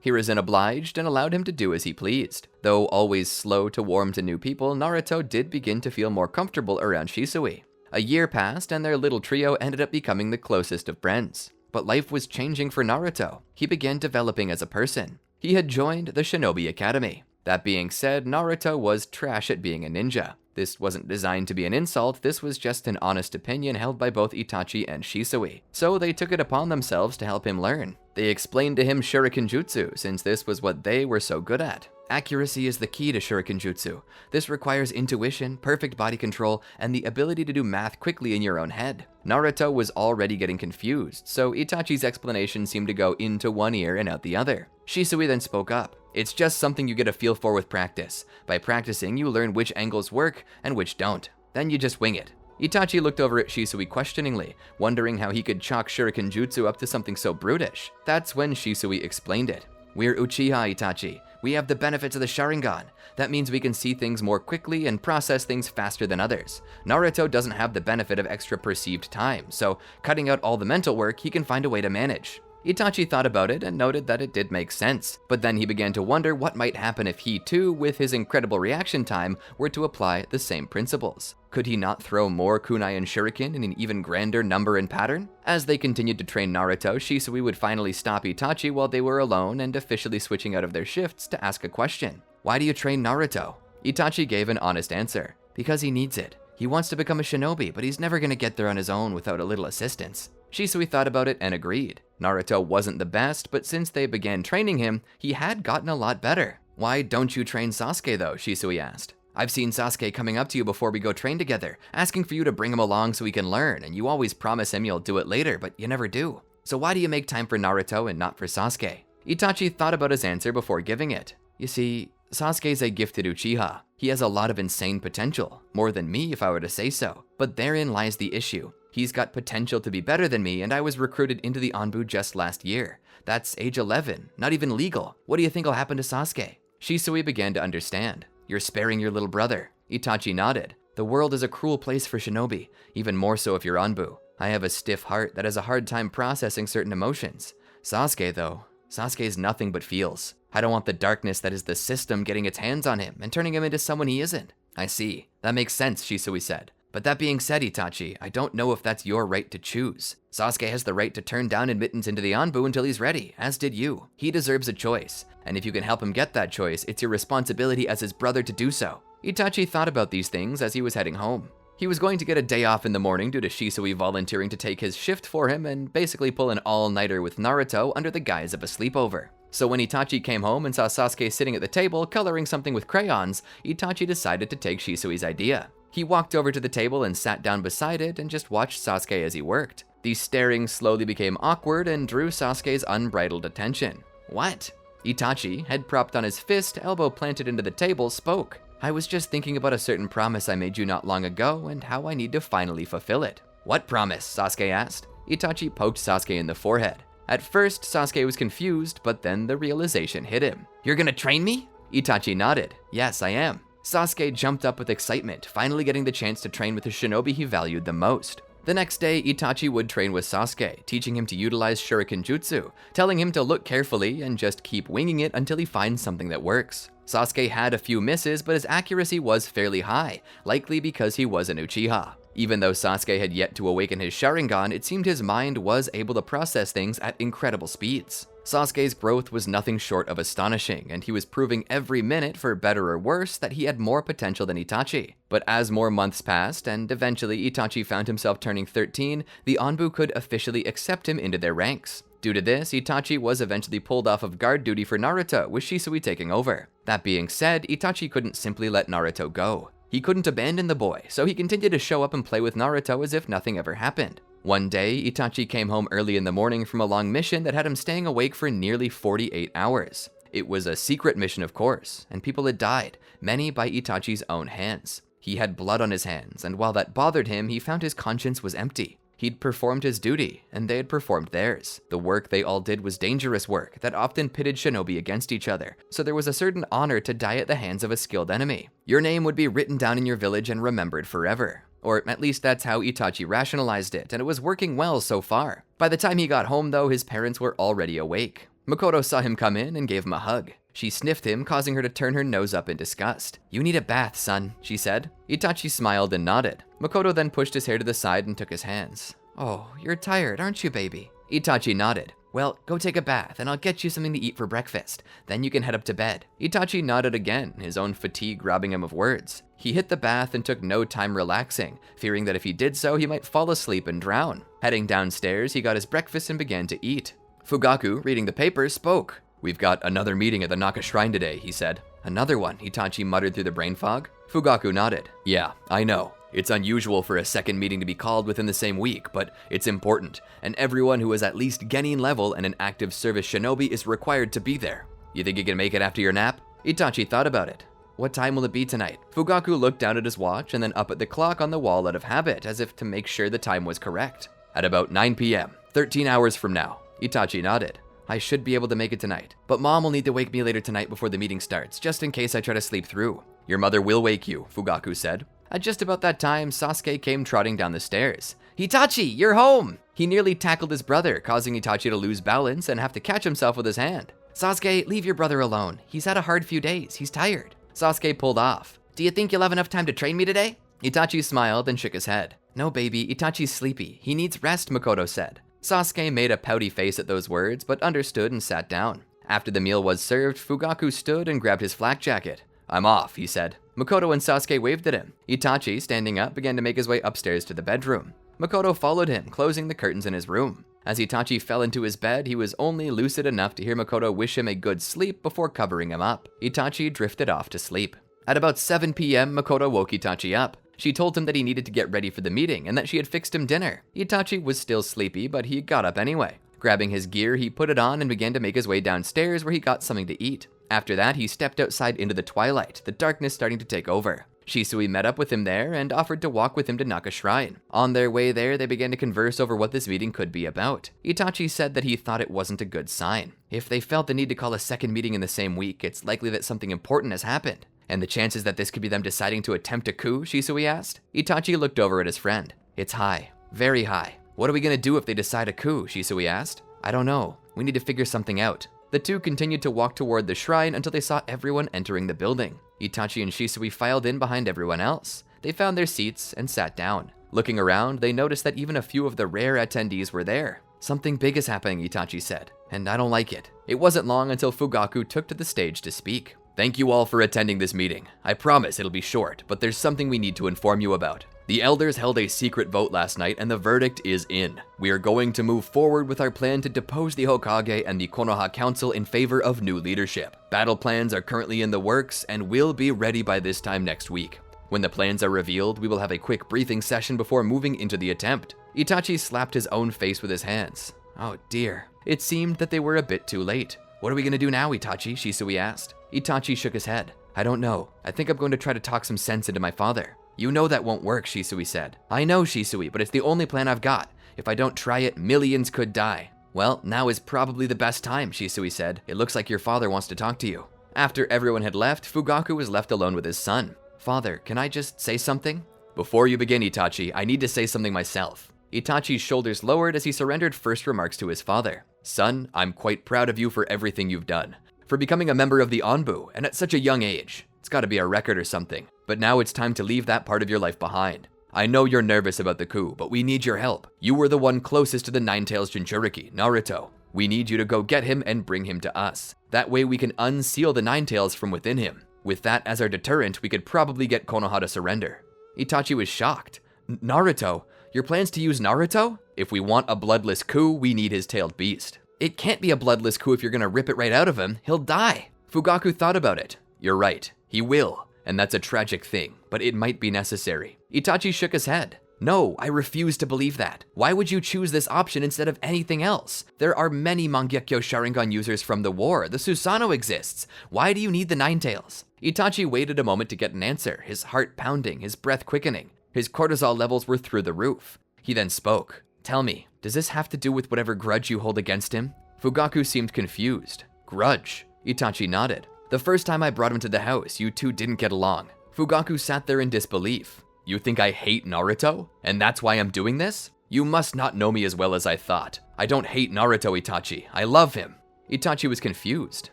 Hiruzen obliged and allowed him to do as he pleased. Though always slow to warm to new people, Naruto did begin to feel more comfortable around Shisui. A year passed and their little trio ended up becoming the closest of friends. But life was changing for Naruto. He began developing as a person. He had joined the Shinobi Academy. That being said, Naruto was trash at being a ninja. This wasn't designed to be an insult, this was just an honest opinion held by both Itachi and Shisui. So they took it upon themselves to help him learn. They explained to him Shuriken Jutsu, since this was what they were so good at. Accuracy is the key to Shuriken Jutsu. This requires intuition, perfect body control, and the ability to do math quickly in your own head. Naruto was already getting confused, so Itachi's explanation seemed to go into one ear and out the other. Shisui then spoke up. It's just something you get a feel for with practice. By practicing, you learn which angles work and which don't. Then you just wing it. Itachi looked over at Shisui questioningly, wondering how he could chalk Shuriken Jutsu up to something so brutish. That's when Shisui explained it. We're Uchiha, Itachi. We have the benefits of the Sharingan. That means we can see things more quickly and process things faster than others. Naruto doesn't have the benefit of extra perceived time, so cutting out all the mental work, he can find a way to manage. Itachi thought about it and noted that it did make sense, but then he began to wonder what might happen if he too, with his incredible reaction time, were to apply the same principles. Could he not throw more kunai and shuriken in an even grander number and pattern? As they continued to train Naruto, Shisui would finally stop Itachi while they were alone and officially switching out of their shifts to ask a question. "Why do you train Naruto?" Itachi gave an honest answer. "Because he needs it. He wants to become a shinobi, but he's never gonna get there on his own without a little assistance." Shisui thought about it and agreed. Naruto wasn't the best, but since they began training him, he had gotten a lot better. "Why don't you train Sasuke though?" Shisui asked. "I've seen Sasuke coming up to you before we go train together, asking for you to bring him along so he can learn, and you always promise him you'll do it later, but you never do. So why do you make time for Naruto and not for Sasuke?" Itachi thought about his answer before giving it. "You see, Sasuke's a gifted Uchiha. He has a lot of insane potential, more than me if I were to say so. But therein lies the issue. He's got potential to be better than me, and I was recruited into the Anbu just last year. That's age 11, not even legal. What do you think will happen to Sasuke?" Shisui began to understand. "You're sparing your little brother." Itachi nodded. "The world is a cruel place for shinobi, even more so if you're Anbu. I have a stiff heart that has a hard time processing certain emotions. Sasuke, though, Sasuke's nothing but feels. I don't want the darkness that is the system getting its hands on him and turning him into someone he isn't." "I see. That makes sense," Shisui said. "But that being said, Itachi, I don't know if that's your right to choose. Sasuke has the right to turn down admittance into the Anbu until he's ready, as did you. He deserves a choice, and if you can help him get that choice, it's your responsibility as his brother to do so." Itachi thought about these things as he was heading home. He was going to get a day off in the morning due to Shisui volunteering to take his shift for him and basically pull an all-nighter with Naruto under the guise of a sleepover. So when Itachi came home and saw Sasuke sitting at the table coloring something with crayons, Itachi decided to take Shisui's idea. He walked over to the table and sat down beside it and just watched Sasuke as he worked. The staring slowly became awkward and drew Sasuke's unbridled attention. "What?" Itachi, head propped on his fist, elbow planted into the table, spoke. "I was just thinking about a certain promise I made you not long ago and how I need to finally fulfill it." "What promise?" Sasuke asked. Itachi poked Sasuke in the forehead. At first, Sasuke was confused, but then the realization hit him. "You're gonna train me?" Itachi nodded. "Yes, I am." Sasuke jumped up with excitement, finally getting the chance to train with the shinobi he valued the most. The next day, Itachi would train with Sasuke, teaching him to utilize Shuriken Jutsu, telling him to look carefully and just keep winging it until he finds something that works. Sasuke had a few misses, but his accuracy was fairly high, likely because he was an Uchiha. Even though Sasuke had yet to awaken his Sharingan, it seemed his mind was able to process things at incredible speeds. Sasuke's growth was nothing short of astonishing, and he was proving every minute, for better or worse, that he had more potential than Itachi. But as more months passed, and eventually Itachi found himself turning 13, the Anbu could officially accept him into their ranks. Due to this, Itachi was eventually pulled off of guard duty for Naruto, with Shisui taking over. That being said, Itachi couldn't simply let Naruto go. He couldn't abandon the boy, so he continued to show up and play with Naruto as if nothing ever happened. One day, Itachi came home early in the morning from a long mission that had him staying awake for nearly 48 hours. It was a secret mission, of course, and people had died, many by Itachi's own hands. He had blood on his hands, and while that bothered him, he found his conscience was empty. He'd performed his duty, and they had performed theirs. The work they all did was dangerous work that often pitted shinobi against each other, so there was a certain honor to die at the hands of a skilled enemy. Your name would be written down in your village and remembered forever. Or at least that's how Itachi rationalized it, and it was working well so far. By the time he got home, though, his parents were already awake. Makoto saw him come in and gave him a hug. She sniffed him, causing her to turn her nose up in disgust. "You need a bath, son," she said. Itachi smiled and nodded. Makoto then pushed his hair to the side and took his hands. "Oh, you're tired, aren't you, baby?" Itachi nodded. "Well, go take a bath, and I'll get you something to eat for breakfast. Then you can head up to bed." Itachi nodded again, his own fatigue robbing him of words. He hit the bath and took no time relaxing, fearing that if he did so, he might fall asleep and drown. Heading downstairs, he got his breakfast and began to eat. Fugaku, reading the paper, spoke. "We've got another meeting at the Naka Shrine today," he said. "Another one," Itachi muttered through the brain fog. Fugaku nodded. "Yeah, I know. It's unusual for a second meeting to be called within the same week, but it's important, and everyone who is at least Genin level and an active service shinobi is required to be there. You think you can make it after your nap?" Itachi thought about it. "What time will it be tonight?" Fugaku looked down at his watch and then up at the clock on the wall out of habit, as if to make sure the time was correct. "At about 9 p.m., 13 hours from now." Itachi nodded. "I should be able to make it tonight, but Mom will need to wake me later tonight before the meeting starts, just in case I try to sleep through." "Your mother will wake you," Fugaku said. At just about that time, Sasuke came trotting down the stairs. "Itachi, you're home!" He nearly tackled his brother, causing Itachi to lose balance and have to catch himself with his hand. "Sasuke, leave your brother alone. He's had a hard few days. He's tired." Sasuke pulled off. "Do you think you'll have enough time to train me today?" Itachi smiled and shook his head. "No, baby, Itachi's sleepy. He needs rest," Makoto said. Sasuke made a pouty face at those words, but understood and sat down. After the meal was served, Fugaku stood and grabbed his flak jacket. "I'm off," he said. Makoto and Sasuke waved at him. Itachi, standing up, began to make his way upstairs to the bedroom. Makoto followed him, closing the curtains in his room. As Itachi fell into his bed, he was only lucid enough to hear Makoto wish him a good sleep before covering him up. Itachi drifted off to sleep. At about 7 p.m., Makoto woke Itachi up. She told him that he needed to get ready for the meeting and that she had fixed him dinner. Itachi was still sleepy, but he got up anyway. Grabbing his gear, he put it on and began to make his way downstairs where he got something to eat. After that, he stepped outside into the twilight, the darkness starting to take over. Shisui met up with him there and offered to walk with him to Naka Shrine. On their way there, they began to converse over what this meeting could be about. Itachi said that he thought it wasn't a good sign. If they felt the need to call a second meeting in the same week, it's likely that something important has happened. "And the chances that this could be them deciding to attempt a coup?" Shisui asked. Itachi looked over at his friend. "It's high. Very high." "What are we gonna do if they decide a coup?" Shisui asked. "I don't know. We need to figure something out." The two continued to walk toward the shrine until they saw everyone entering the building. Itachi and Shisui filed in behind everyone else. They found their seats and sat down. Looking around, they noticed that even a few of the rare attendees were there. "Something big is happening," Itachi said, "and I don't like it." It wasn't long until Fugaku took to the stage to speak. "Thank you all for attending this meeting. I promise it'll be short, but there's something we need to inform you about. The elders held a secret vote last night and the verdict is in. We are going to move forward with our plan to depose the Hokage and the Konoha Council in favor of new leadership. Battle plans are currently in the works and will be ready by this time next week. When the plans are revealed, we will have a quick briefing session before moving into the attempt." Itachi slapped his own face with his hands. Oh dear. It seemed that they were a bit too late. "What are we gonna do now, Itachi?" Shisui asked. Itachi shook his head. "I don't know. I think I'm going to try to talk some sense into my father." "You know that won't work," Shisui said. "I know, Shisui, but it's the only plan I've got. If I don't try it, millions could die." "Well, now is probably the best time," Shisui said. "It looks like your father wants to talk to you." After everyone had left, Fugaku was left alone with his son. "Father, can I just say something?" "Before you begin, Itachi, I need to say something myself." Itachi's shoulders lowered as he surrendered first remarks to his father. "Son, I'm quite proud of you for everything you've done. For becoming a member of the Anbu, and at such a young age. It's gotta be a record or something. But now it's time to leave that part of your life behind. I know you're nervous about the coup, but we need your help. You were the one closest to the Nine-Tails Jinchuriki, Naruto. We need you to go get him and bring him to us. That way we can unseal the Nine-Tails from within him. With that as our deterrent, we could probably get Konoha to surrender." Itachi was shocked. "Naruto? Your plans to use Naruto? If we want a bloodless coup, we need his tailed beast." "It can't be a bloodless coup if you're gonna rip it right out of him. He'll die." Fugaku thought about it. "You're right. He will. And that's a tragic thing, but it might be necessary." Itachi shook his head. "No, I refuse to believe that. Why would you choose this option instead of anything else? There are many Mangekyou Sharingan users from the war. The Susanoo exists. Why do you need the Nine-Tails?" Itachi waited a moment to get an answer, his heart pounding, his breath quickening. His cortisol levels were through the roof. He then spoke. "Tell me, does this have to do with whatever grudge you hold against him?" Fugaku seemed confused. "Grudge?" Itachi nodded. "The first time I brought him to the house, you two didn't get along." Fugaku sat there in disbelief. "You think I hate Naruto? And that's why I'm doing this? You must not know me as well as I thought. I don't hate Naruto, Itachi. I love him." Itachi was confused.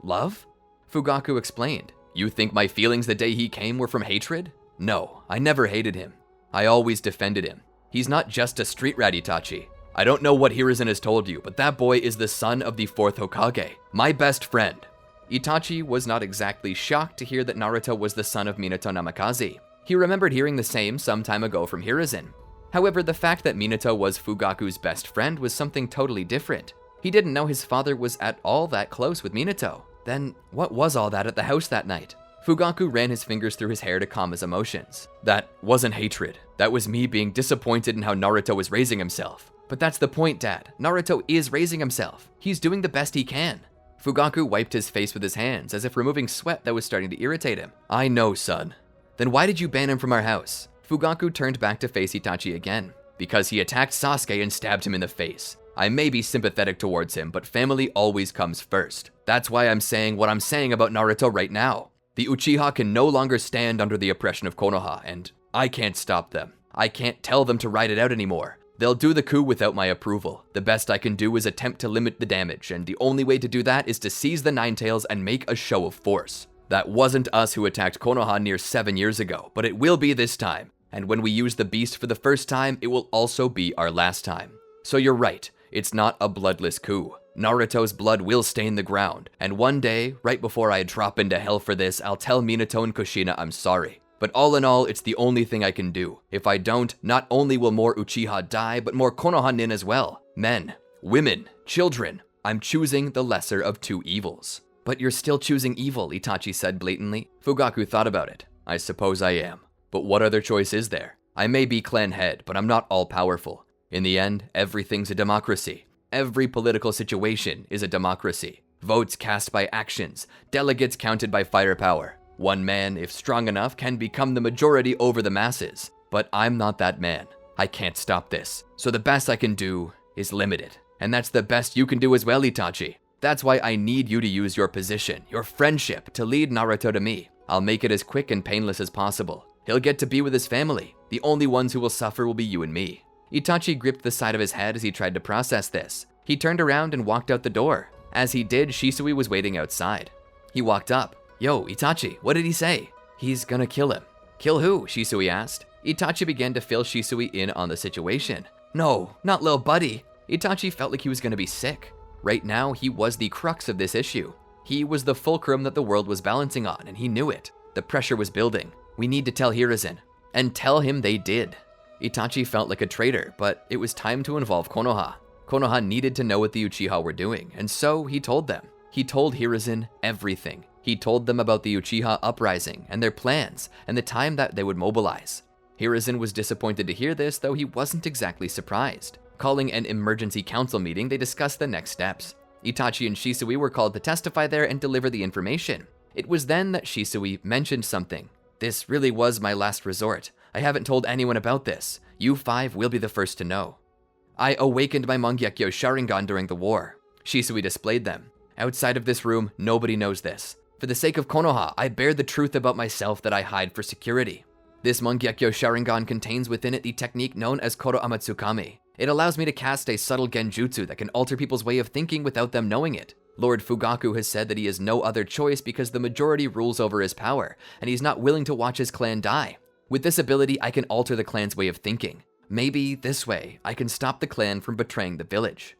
"Love?" Fugaku explained. "You think my feelings the day he came were from hatred? No, I never hated him. I always defended him. He's not just a street rat, Itachi. I don't know what Hiruzen has told you, but that boy is the son of the 4th Hokage, my best friend." Itachi was not exactly shocked to hear that Naruto was the son of Minato Namikaze. He remembered hearing the same some time ago from Hiruzen. However, the fact that Minato was Fugaku's best friend was something totally different. He didn't know his father was at all that close with Minato. Then, what was all that at the house that night? Fugaku ran his fingers through his hair to calm his emotions. "That wasn't hatred. That was me being disappointed in how Naruto was raising himself." "But that's the point, Dad. Naruto is raising himself. He's doing the best he can." Fugaku wiped his face with his hands, as if removing sweat that was starting to irritate him. "I know, son." "Then why did you ban him from our house?" Fugaku turned back to face Itachi again. "Because he attacked Sasuke and stabbed him in the face. I may be sympathetic towards him, but family always comes first. That's why I'm saying what I'm saying about Naruto right now. The Uchiha can no longer stand under the oppression of Konoha, and I can't stop them. I can't tell them to ride it out anymore. They'll do the coup without my approval. The best I can do is attempt to limit the damage, and the only way to do that is to seize the Ninetales and make a show of force. That wasn't us who attacked Konoha near 7 years ago, but it will be this time. And when we use the beast for the first time, it will also be our last time. So you're right, it's not a bloodless coup. Naruto's blood will stain the ground, and one day, right before I drop into hell for this, I'll tell Minato and Kushina I'm sorry. But all in all, it's the only thing I can do. If I don't, not only will more Uchiha die, but more Konoha nin as well. Men, women, children. I'm choosing the lesser of two evils. But you're still choosing evil, Itachi said blatantly. Fugaku thought about it. I suppose I am. But what other choice is there? I may be clan head, but I'm not all-powerful. In the end, everything's a democracy. Every political situation is a democracy. Votes cast by actions, delegates counted by firepower. One man, if strong enough, can become the majority over the masses. But I'm not that man. I can't stop this. So the best I can do is limit it. And that's the best you can do as well, Itachi. That's why I need you to use your position, your friendship, to lead Naruto to me. I'll make it as quick and painless as possible. He'll get to be with his family. The only ones who will suffer will be you and me. Itachi gripped the side of his head as he tried to process this. He turned around and walked out the door. As he did, Shisui was waiting outside. He walked up. Yo, Itachi, what did he say? He's gonna kill him. Kill who? Shisui asked. Itachi began to fill Shisui in on the situation. No, not little buddy. Itachi felt like he was gonna be sick. Right now, he was the crux of this issue. He was the fulcrum that the world was balancing on, and he knew it. The pressure was building. We need to tell Hiruzen. And tell him they did. Itachi felt like a traitor, but it was time to involve Konoha. Konoha needed to know what the Uchiha were doing, and so he told them. He told Hiruzen everything. He told them about the Uchiha uprising and their plans and the time that they would mobilize. Hiruzen was disappointed to hear this, though he wasn't exactly surprised. Calling an emergency council meeting, they discussed the next steps. Itachi and Shisui were called to testify there and deliver the information. It was then that Shisui mentioned something. This really was my last resort. I haven't told anyone about this. You five will be the first to know. I awakened my Mangekyou Sharingan during the war. Shisui displayed them. Outside of this room, nobody knows this. For the sake of Konoha, I bear the truth about myself that I hide for security. This Mangekyou Sharingan contains within it the technique known as Koro Amatsukami. It allows me to cast a subtle genjutsu that can alter people's way of thinking without them knowing it. Lord Fugaku has said that he has no other choice because the majority rules over his power, and he's not willing to watch his clan die. With this ability, I can alter the clan's way of thinking. Maybe this way, I can stop the clan from betraying the village.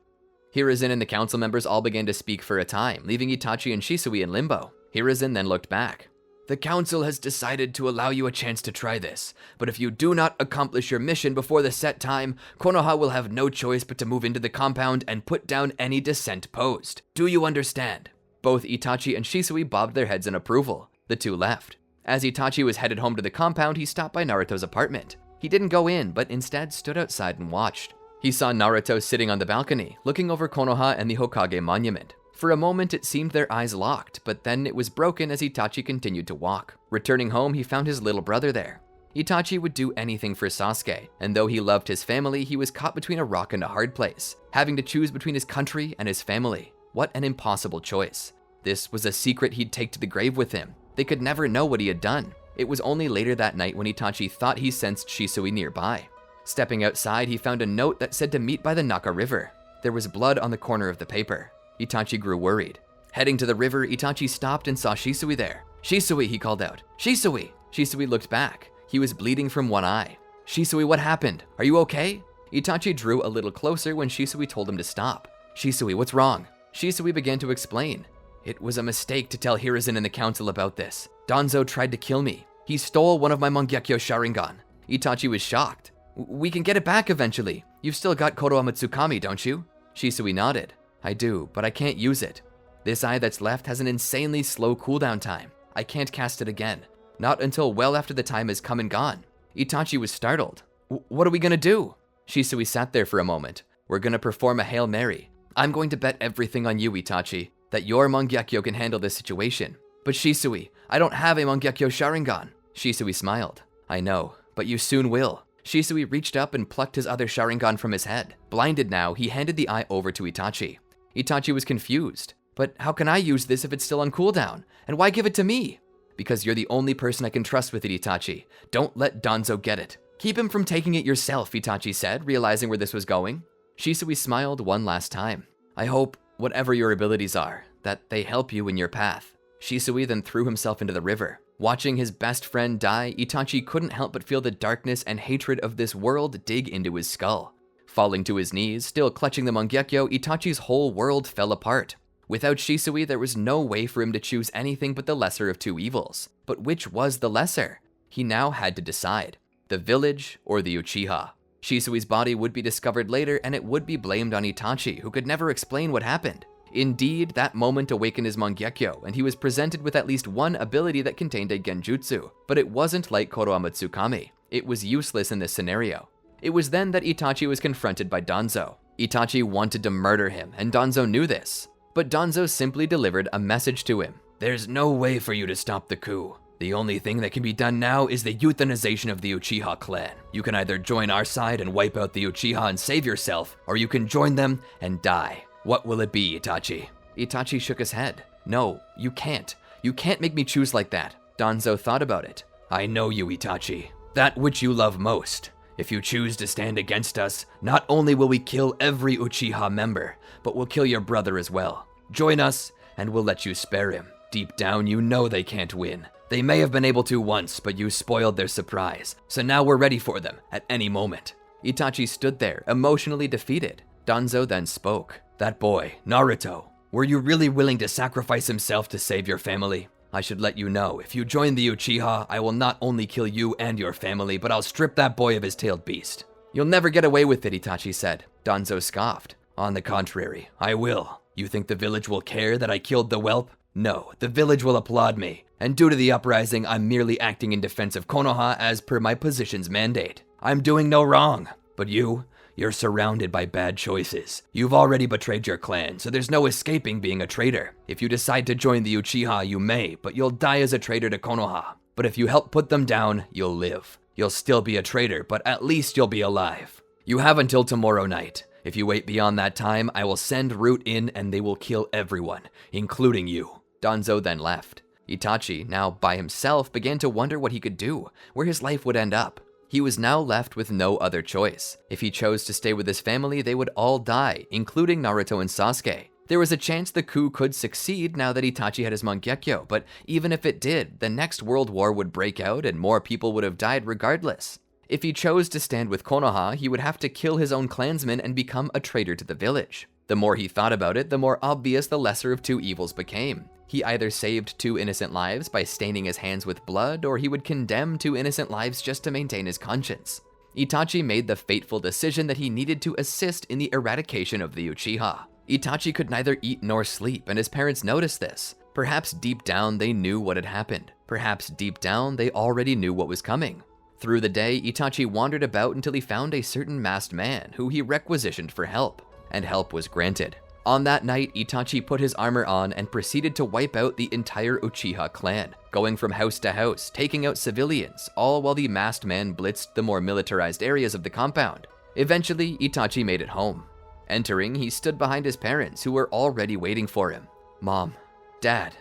Hiruzen and the council members all began to speak for a time, leaving Itachi and Shisui in limbo. Hiruzen then looked back. The council has decided to allow you a chance to try this, but if you do not accomplish your mission before the set time, Konoha will have no choice but to move into the compound and put down any dissent posed. Do you understand? Both Itachi and Shisui bobbed their heads in approval. The two left. As Itachi was headed home to the compound, he stopped by Naruto's apartment. He didn't go in, but instead stood outside and watched. He saw Naruto sitting on the balcony, looking over Konoha and the Hokage monument. For a moment, it seemed their eyes locked, but then it was broken as Itachi continued to walk. Returning home, he found his little brother there. Itachi would do anything for Sasuke, and though he loved his family, he was caught between a rock and a hard place, having to choose between his country and his family. What an impossible choice. This was a secret he'd take to the grave with him. They could never know what he had done. It was only later that night when Itachi thought he sensed Shisui nearby. Stepping outside, he found a note that said to meet by the Naka River. There was blood on the corner of the paper. Itachi grew worried. Heading to the river, Itachi stopped and saw Shisui there. Shisui, he called out. Shisui! Shisui looked back. He was bleeding from one eye. Shisui, what happened? Are you okay? Itachi drew a little closer when Shisui told him to stop. Shisui, what's wrong? Shisui began to explain. It was a mistake to tell Hiruzen and the council about this. Danzo tried to kill me. He stole one of my Mangekyou Sharingan. Itachi was shocked. We can get it back eventually. You've still got Koro Amatsukami, don't you? Shisui nodded. I do, but I can't use it. This eye that's left has an insanely slow cooldown time. I can't cast it again. Not until well after the time has come and gone. Itachi was startled. What are we gonna do? Shisui sat there for a moment. We're gonna perform a Hail Mary. I'm going to bet everything on you, Itachi, that your Mangekyou can handle this situation. But Shisui, I don't have a Mangekyou Sharingan. Shisui smiled. I know, but you soon will. Shisui reached up and plucked his other Sharingan from his head. Blinded now, he handed the eye over to Itachi. Itachi was confused. But how can I use this if it's still on cooldown? And why give it to me? Because you're the only person I can trust with it, Itachi. Don't let Danzo get it. Keep him from taking it yourself, Itachi said, realizing where this was going. Shisui smiled one last time. I hope, whatever your abilities are, that they help you in your path. Shisui then threw himself into the river. Watching his best friend die, Itachi couldn't help but feel the darkness and hatred of this world dig into his skull. Falling to his knees, still clutching the Mangekyo, Itachi's whole world fell apart. Without Shisui, there was no way for him to choose anything but the lesser of two evils. But which was the lesser? He now had to decide. The village or the Uchiha? Shisui's body would be discovered later, and it would be blamed on Itachi, who could never explain what happened. Indeed, that moment awakened his Mangekyo, and he was presented with at least one ability that contained a Genjutsu, but it wasn't like Konohama Tsukame. It was useless in this scenario. It was then that Itachi was confronted by Danzo. Itachi wanted to murder him, and Danzo knew this. But Danzo simply delivered a message to him. There's no way for you to stop the coup. The only thing that can be done now is the euthanization of the Uchiha clan. You can either join our side and wipe out the Uchiha and save yourself, or you can join them and die. What will it be, Itachi? Itachi shook his head. No, you can't. You can't make me choose like that. Danzo thought about it. I know you, Itachi. That which you love most. If you choose to stand against us, not only will we kill every Uchiha member, but we'll kill your brother as well. Join us, and we'll let you spare him. Deep down, you know they can't win. They may have been able to once, but you spoiled their surprise, so now we're ready for them at any moment. Itachi stood there, emotionally defeated. Danzo then spoke. That boy, Naruto, were you really willing to sacrifice himself to save your family? I should let you know, if you join the Uchiha, I will not only kill you and your family, but I'll strip that boy of his tailed beast. You'll never get away with it, Itachi said. Danzo scoffed. On the contrary, I will. You think the village will care that I killed the whelp? No, the village will applaud me. And due to the uprising, I'm merely acting in defense of Konoha as per my position's mandate. I'm doing no wrong. But you're surrounded by bad choices. You've already betrayed your clan, so there's no escaping being a traitor. If you decide to join the Uchiha, you may, but you'll die as a traitor to Konoha. But if you help put them down, you'll live. You'll still be a traitor, but at least you'll be alive. You have until tomorrow night. If you wait beyond that time, I will send Root in and they will kill everyone, including you. Danzo then left. Itachi, now by himself, began to wonder what he could do, where his life would end up. He was now left with no other choice. If he chose to stay with his family, they would all die, including Naruto and Sasuke. There was a chance the coup could succeed now that Itachi had his Mangekyo, but even if it did, the next world war would break out and more people would have died regardless. If he chose to stand with Konoha, he would have to kill his own clansmen and become a traitor to the village. The more he thought about it, the more obvious the lesser of two evils became. He either saved two innocent lives by staining his hands with blood, or he would condemn two innocent lives just to maintain his conscience. Itachi made the fateful decision that he needed to assist in the eradication of the Uchiha. Itachi could neither eat nor sleep, and his parents noticed this. Perhaps deep down they knew what had happened. Perhaps deep down they already knew what was coming. Through the day, Itachi wandered about until he found a certain masked man who he requisitioned for help, and help was granted. On that night, Itachi put his armor on and proceeded to wipe out the entire Uchiha clan, going from house to house, taking out civilians, all while the masked man blitzed the more militarized areas of the compound. Eventually, Itachi made it home. Entering, he stood behind his parents, who were already waiting for him. Mom, Dad,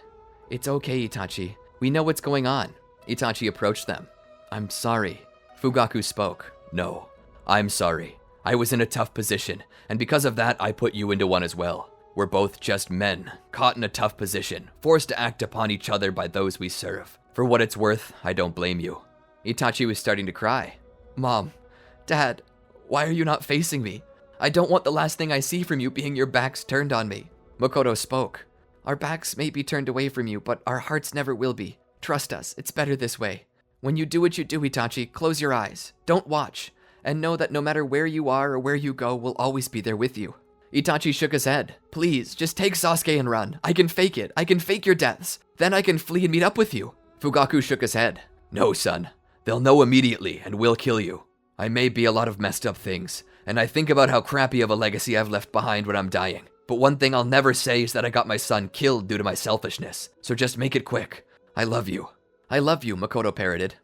it's okay, Itachi. We know what's going on. Itachi approached them. I'm sorry. Fugaku spoke. No, I'm sorry. I was in a tough position, and because of that, I put you into one as well. We're both just men, caught in a tough position, forced to act upon each other by those we serve. For what it's worth, I don't blame you. Itachi was starting to cry. Mom, Dad, why are you not facing me? I don't want the last thing I see from you being your backs turned on me. Makoto spoke. Our backs may be turned away from you, but our hearts never will be. Trust us, it's better this way. When you do what you do, Itachi, close your eyes. Don't watch. And know that no matter where you are or where you go, we'll always be there with you. Itachi shook his head. Please, just take Sasuke and run. I can fake it. I can fake your deaths. Then I can flee and meet up with you. Fugaku shook his head. No, son. They'll know immediately and will kill you. I may be a lot of messed up things, and I think about how crappy of a legacy I've left behind when I'm dying. But one thing I'll never say is that I got my son killed due to my selfishness. So just make it quick. I love you. I love you, Makoto parroted.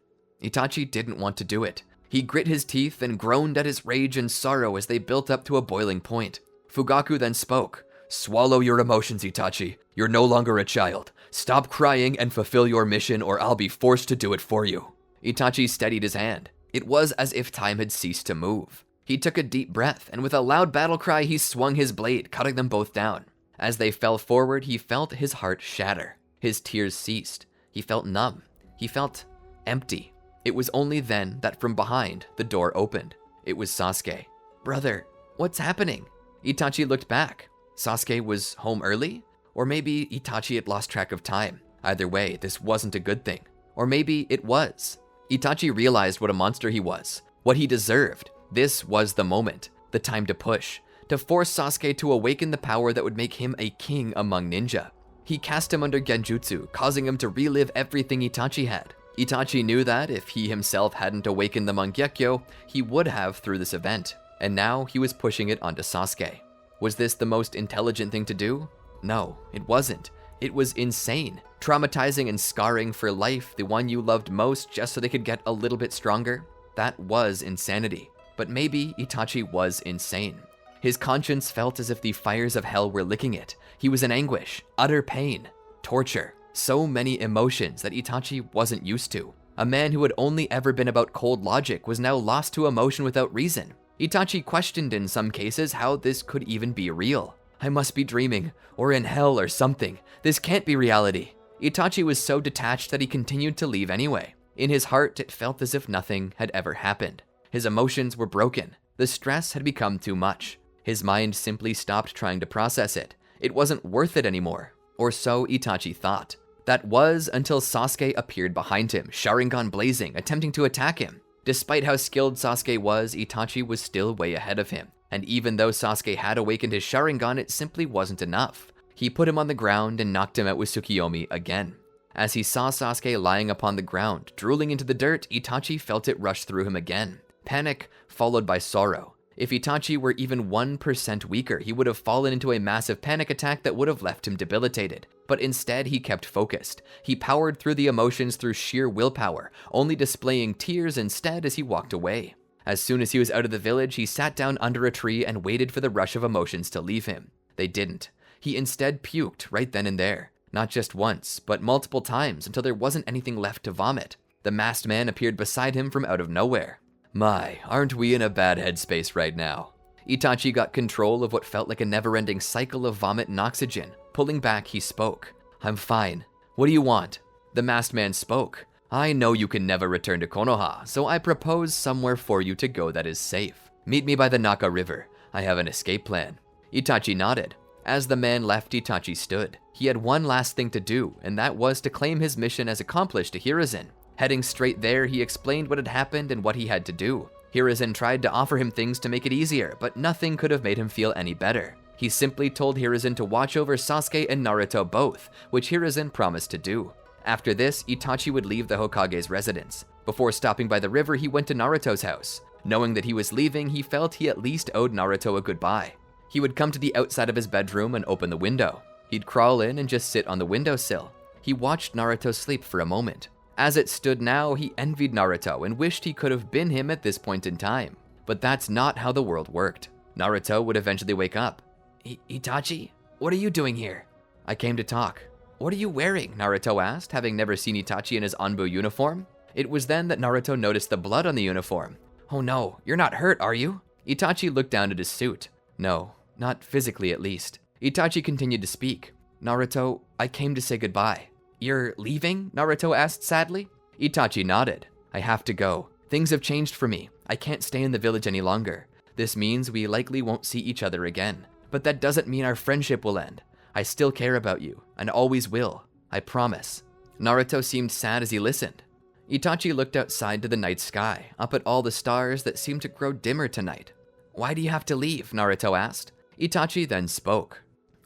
Itachi didn't want to do it. He grit his teeth and groaned at his rage and sorrow as they built up to a boiling point. Fugaku then spoke. Swallow your emotions, Itachi. You're no longer a child. Stop crying and fulfill your mission, or I'll be forced to do it for you. Itachi steadied his hand. It was as if time had ceased to move. He took a deep breath, and with a loud battle cry, he swung his blade, cutting them both down. As they fell forward, he felt his heart shatter. His tears ceased. He felt numb. He felt empty. It was only then that from behind, the door opened. It was Sasuke. "Brother, what's happening?" Itachi looked back. Sasuke was home early? Or maybe Itachi had lost track of time. Either way, this wasn't a good thing. Or maybe it was. Itachi realized what a monster he was, what he deserved. This was the moment, the time to push, to force Sasuke to awaken the power that would make him a king among ninja. He cast him under Genjutsu, causing him to relive everything Itachi had. Itachi knew that if he himself hadn't awakened the Mangekyo, he would have through this event, and now he was pushing it onto Sasuke. Was this the most intelligent thing to do? No, it wasn't. It was insane, traumatizing and scarring for life the one you loved most just so they could get a little bit stronger. That was insanity. But maybe Itachi was insane. His conscience felt as if the fires of hell were licking it. He was in anguish, utter pain, torture, so many emotions that Itachi wasn't used to. A man who had only ever been about cold logic was now lost to emotion without reason. Itachi questioned in some cases how this could even be real. I must be dreaming, or in hell or something. This can't be reality. Itachi was so detached that he continued to leave anyway. In his heart, it felt as if nothing had ever happened. His emotions were broken. The stress had become too much. His mind simply stopped trying to process it. It wasn't worth it anymore. Or so Itachi thought. That was until Sasuke appeared behind him, Sharingan blazing, attempting to attack him. Despite how skilled Sasuke was, Itachi was still way ahead of him. And even though Sasuke had awakened his Sharingan, it simply wasn't enough. He put him on the ground and knocked him out with Tsukiyomi again. As he saw Sasuke lying upon the ground, drooling into the dirt, Itachi felt it rush through him again. Panic, followed by sorrow. If Itachi were even 1% weaker, he would have fallen into a massive panic attack that would have left him debilitated. But instead, he kept focused. He powered through the emotions through sheer willpower, only displaying tears instead as he walked away. As soon as he was out of the village, he sat down under a tree and waited for the rush of emotions to leave him. They didn't. He instead puked right then and there. Not just once, but multiple times until there wasn't anything left to vomit. The masked man appeared beside him from out of nowhere. My, aren't we in a bad headspace right now? Itachi got control of what felt like a never-ending cycle of vomit and oxygen. Pulling back, he spoke. I'm fine. What do you want? The masked man spoke. I know you can never return to Konoha, so I propose somewhere for you to go that is safe. Meet me by the Naka River. I have an escape plan. Itachi nodded. As the man left, Itachi stood. He had one last thing to do, and that was to claim his mission as accomplished to Hiruzen. Heading straight there, he explained what had happened and what he had to do. Hiruzen tried to offer him things to make it easier, but nothing could have made him feel any better. He simply told Hiruzen to watch over Sasuke and Naruto both, which Hiruzen promised to do. After this, Itachi would leave the Hokage's residence. Before stopping by the river, he went to Naruto's house. Knowing that he was leaving, he felt he at least owed Naruto a goodbye. He would come to the outside of his bedroom and open the window. He'd crawl in and just sit on the windowsill. He watched Naruto sleep for a moment. As it stood now, he envied Naruto and wished he could have been him at this point in time. But that's not how the world worked. Naruto would eventually wake up. Itachi, what are you doing here? I came to talk. What are you wearing? Naruto asked, having never seen Itachi in his Anbu uniform. It was then that Naruto noticed the blood on the uniform. Oh no, you're not hurt, are you? Itachi looked down at his suit. No, not physically at least. Itachi continued to speak. Naruto, I came to say goodbye. You're leaving? Naruto asked sadly. Itachi nodded. I have to go. Things have changed for me. I can't stay in the village any longer. This means we likely won't see each other again. But that doesn't mean our friendship will end. I still care about you, and always will. I promise. Naruto seemed sad as he listened. Itachi looked outside to the night sky, up at all the stars that seemed to grow dimmer tonight. Why do you have to leave? Naruto asked. Itachi then spoke.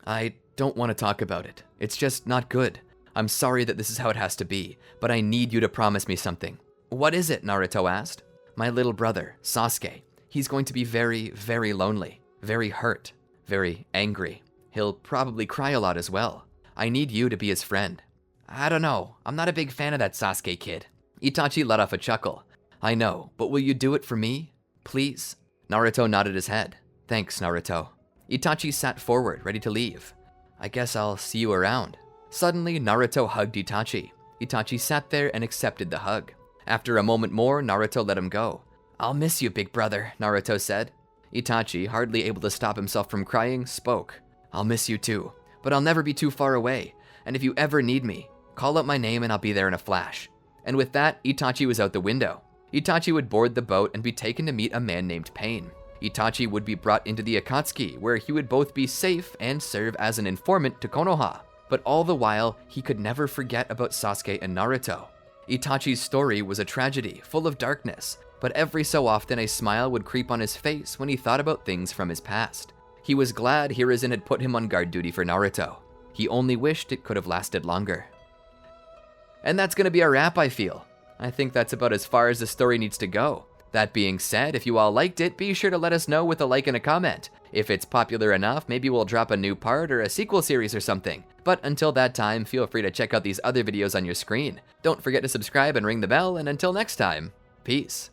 I don't want to talk about it. It's just not good. I'm sorry that this is how it has to be, but I need you to promise me something. What is it? Naruto asked. My little brother, Sasuke. He's going to be very, very lonely, very hurt, very angry. He'll probably cry a lot as well. I need you to be his friend. I don't know. I'm not a big fan of that Sasuke kid. Itachi let off a chuckle. I know, but will you do it for me? Please? Naruto nodded his head. Thanks, Naruto. Itachi sat forward, ready to leave. I guess I'll see you around. Suddenly, Naruto hugged Itachi. Itachi sat there and accepted the hug. After a moment more, Naruto let him go. "I'll miss you, big brother," Naruto said. Itachi, hardly able to stop himself from crying, spoke. "I'll miss you too, but I'll never be too far away, and if you ever need me, call out my name and I'll be there in a flash." And with that, Itachi was out the window. Itachi would board the boat and be taken to meet a man named Pain. Itachi would be brought into the Akatsuki, where he would both be safe and serve as an informant to Konoha. But all the while, he could never forget about Sasuke and Naruto. Itachi's story was a tragedy, full of darkness, but every so often a smile would creep on his face when he thought about things from his past. He was glad Hiruzen had put him on guard duty for Naruto. He only wished it could have lasted longer. And that's gonna be a wrap, I feel. I think that's about as far as the story needs to go. That being said, if you all liked it, be sure to let us know with a like and a comment. If it's popular enough, maybe we'll drop a new part or a sequel series or something. But until that time, feel free to check out these other videos on your screen. Don't forget to subscribe and ring the bell, and until next time, peace.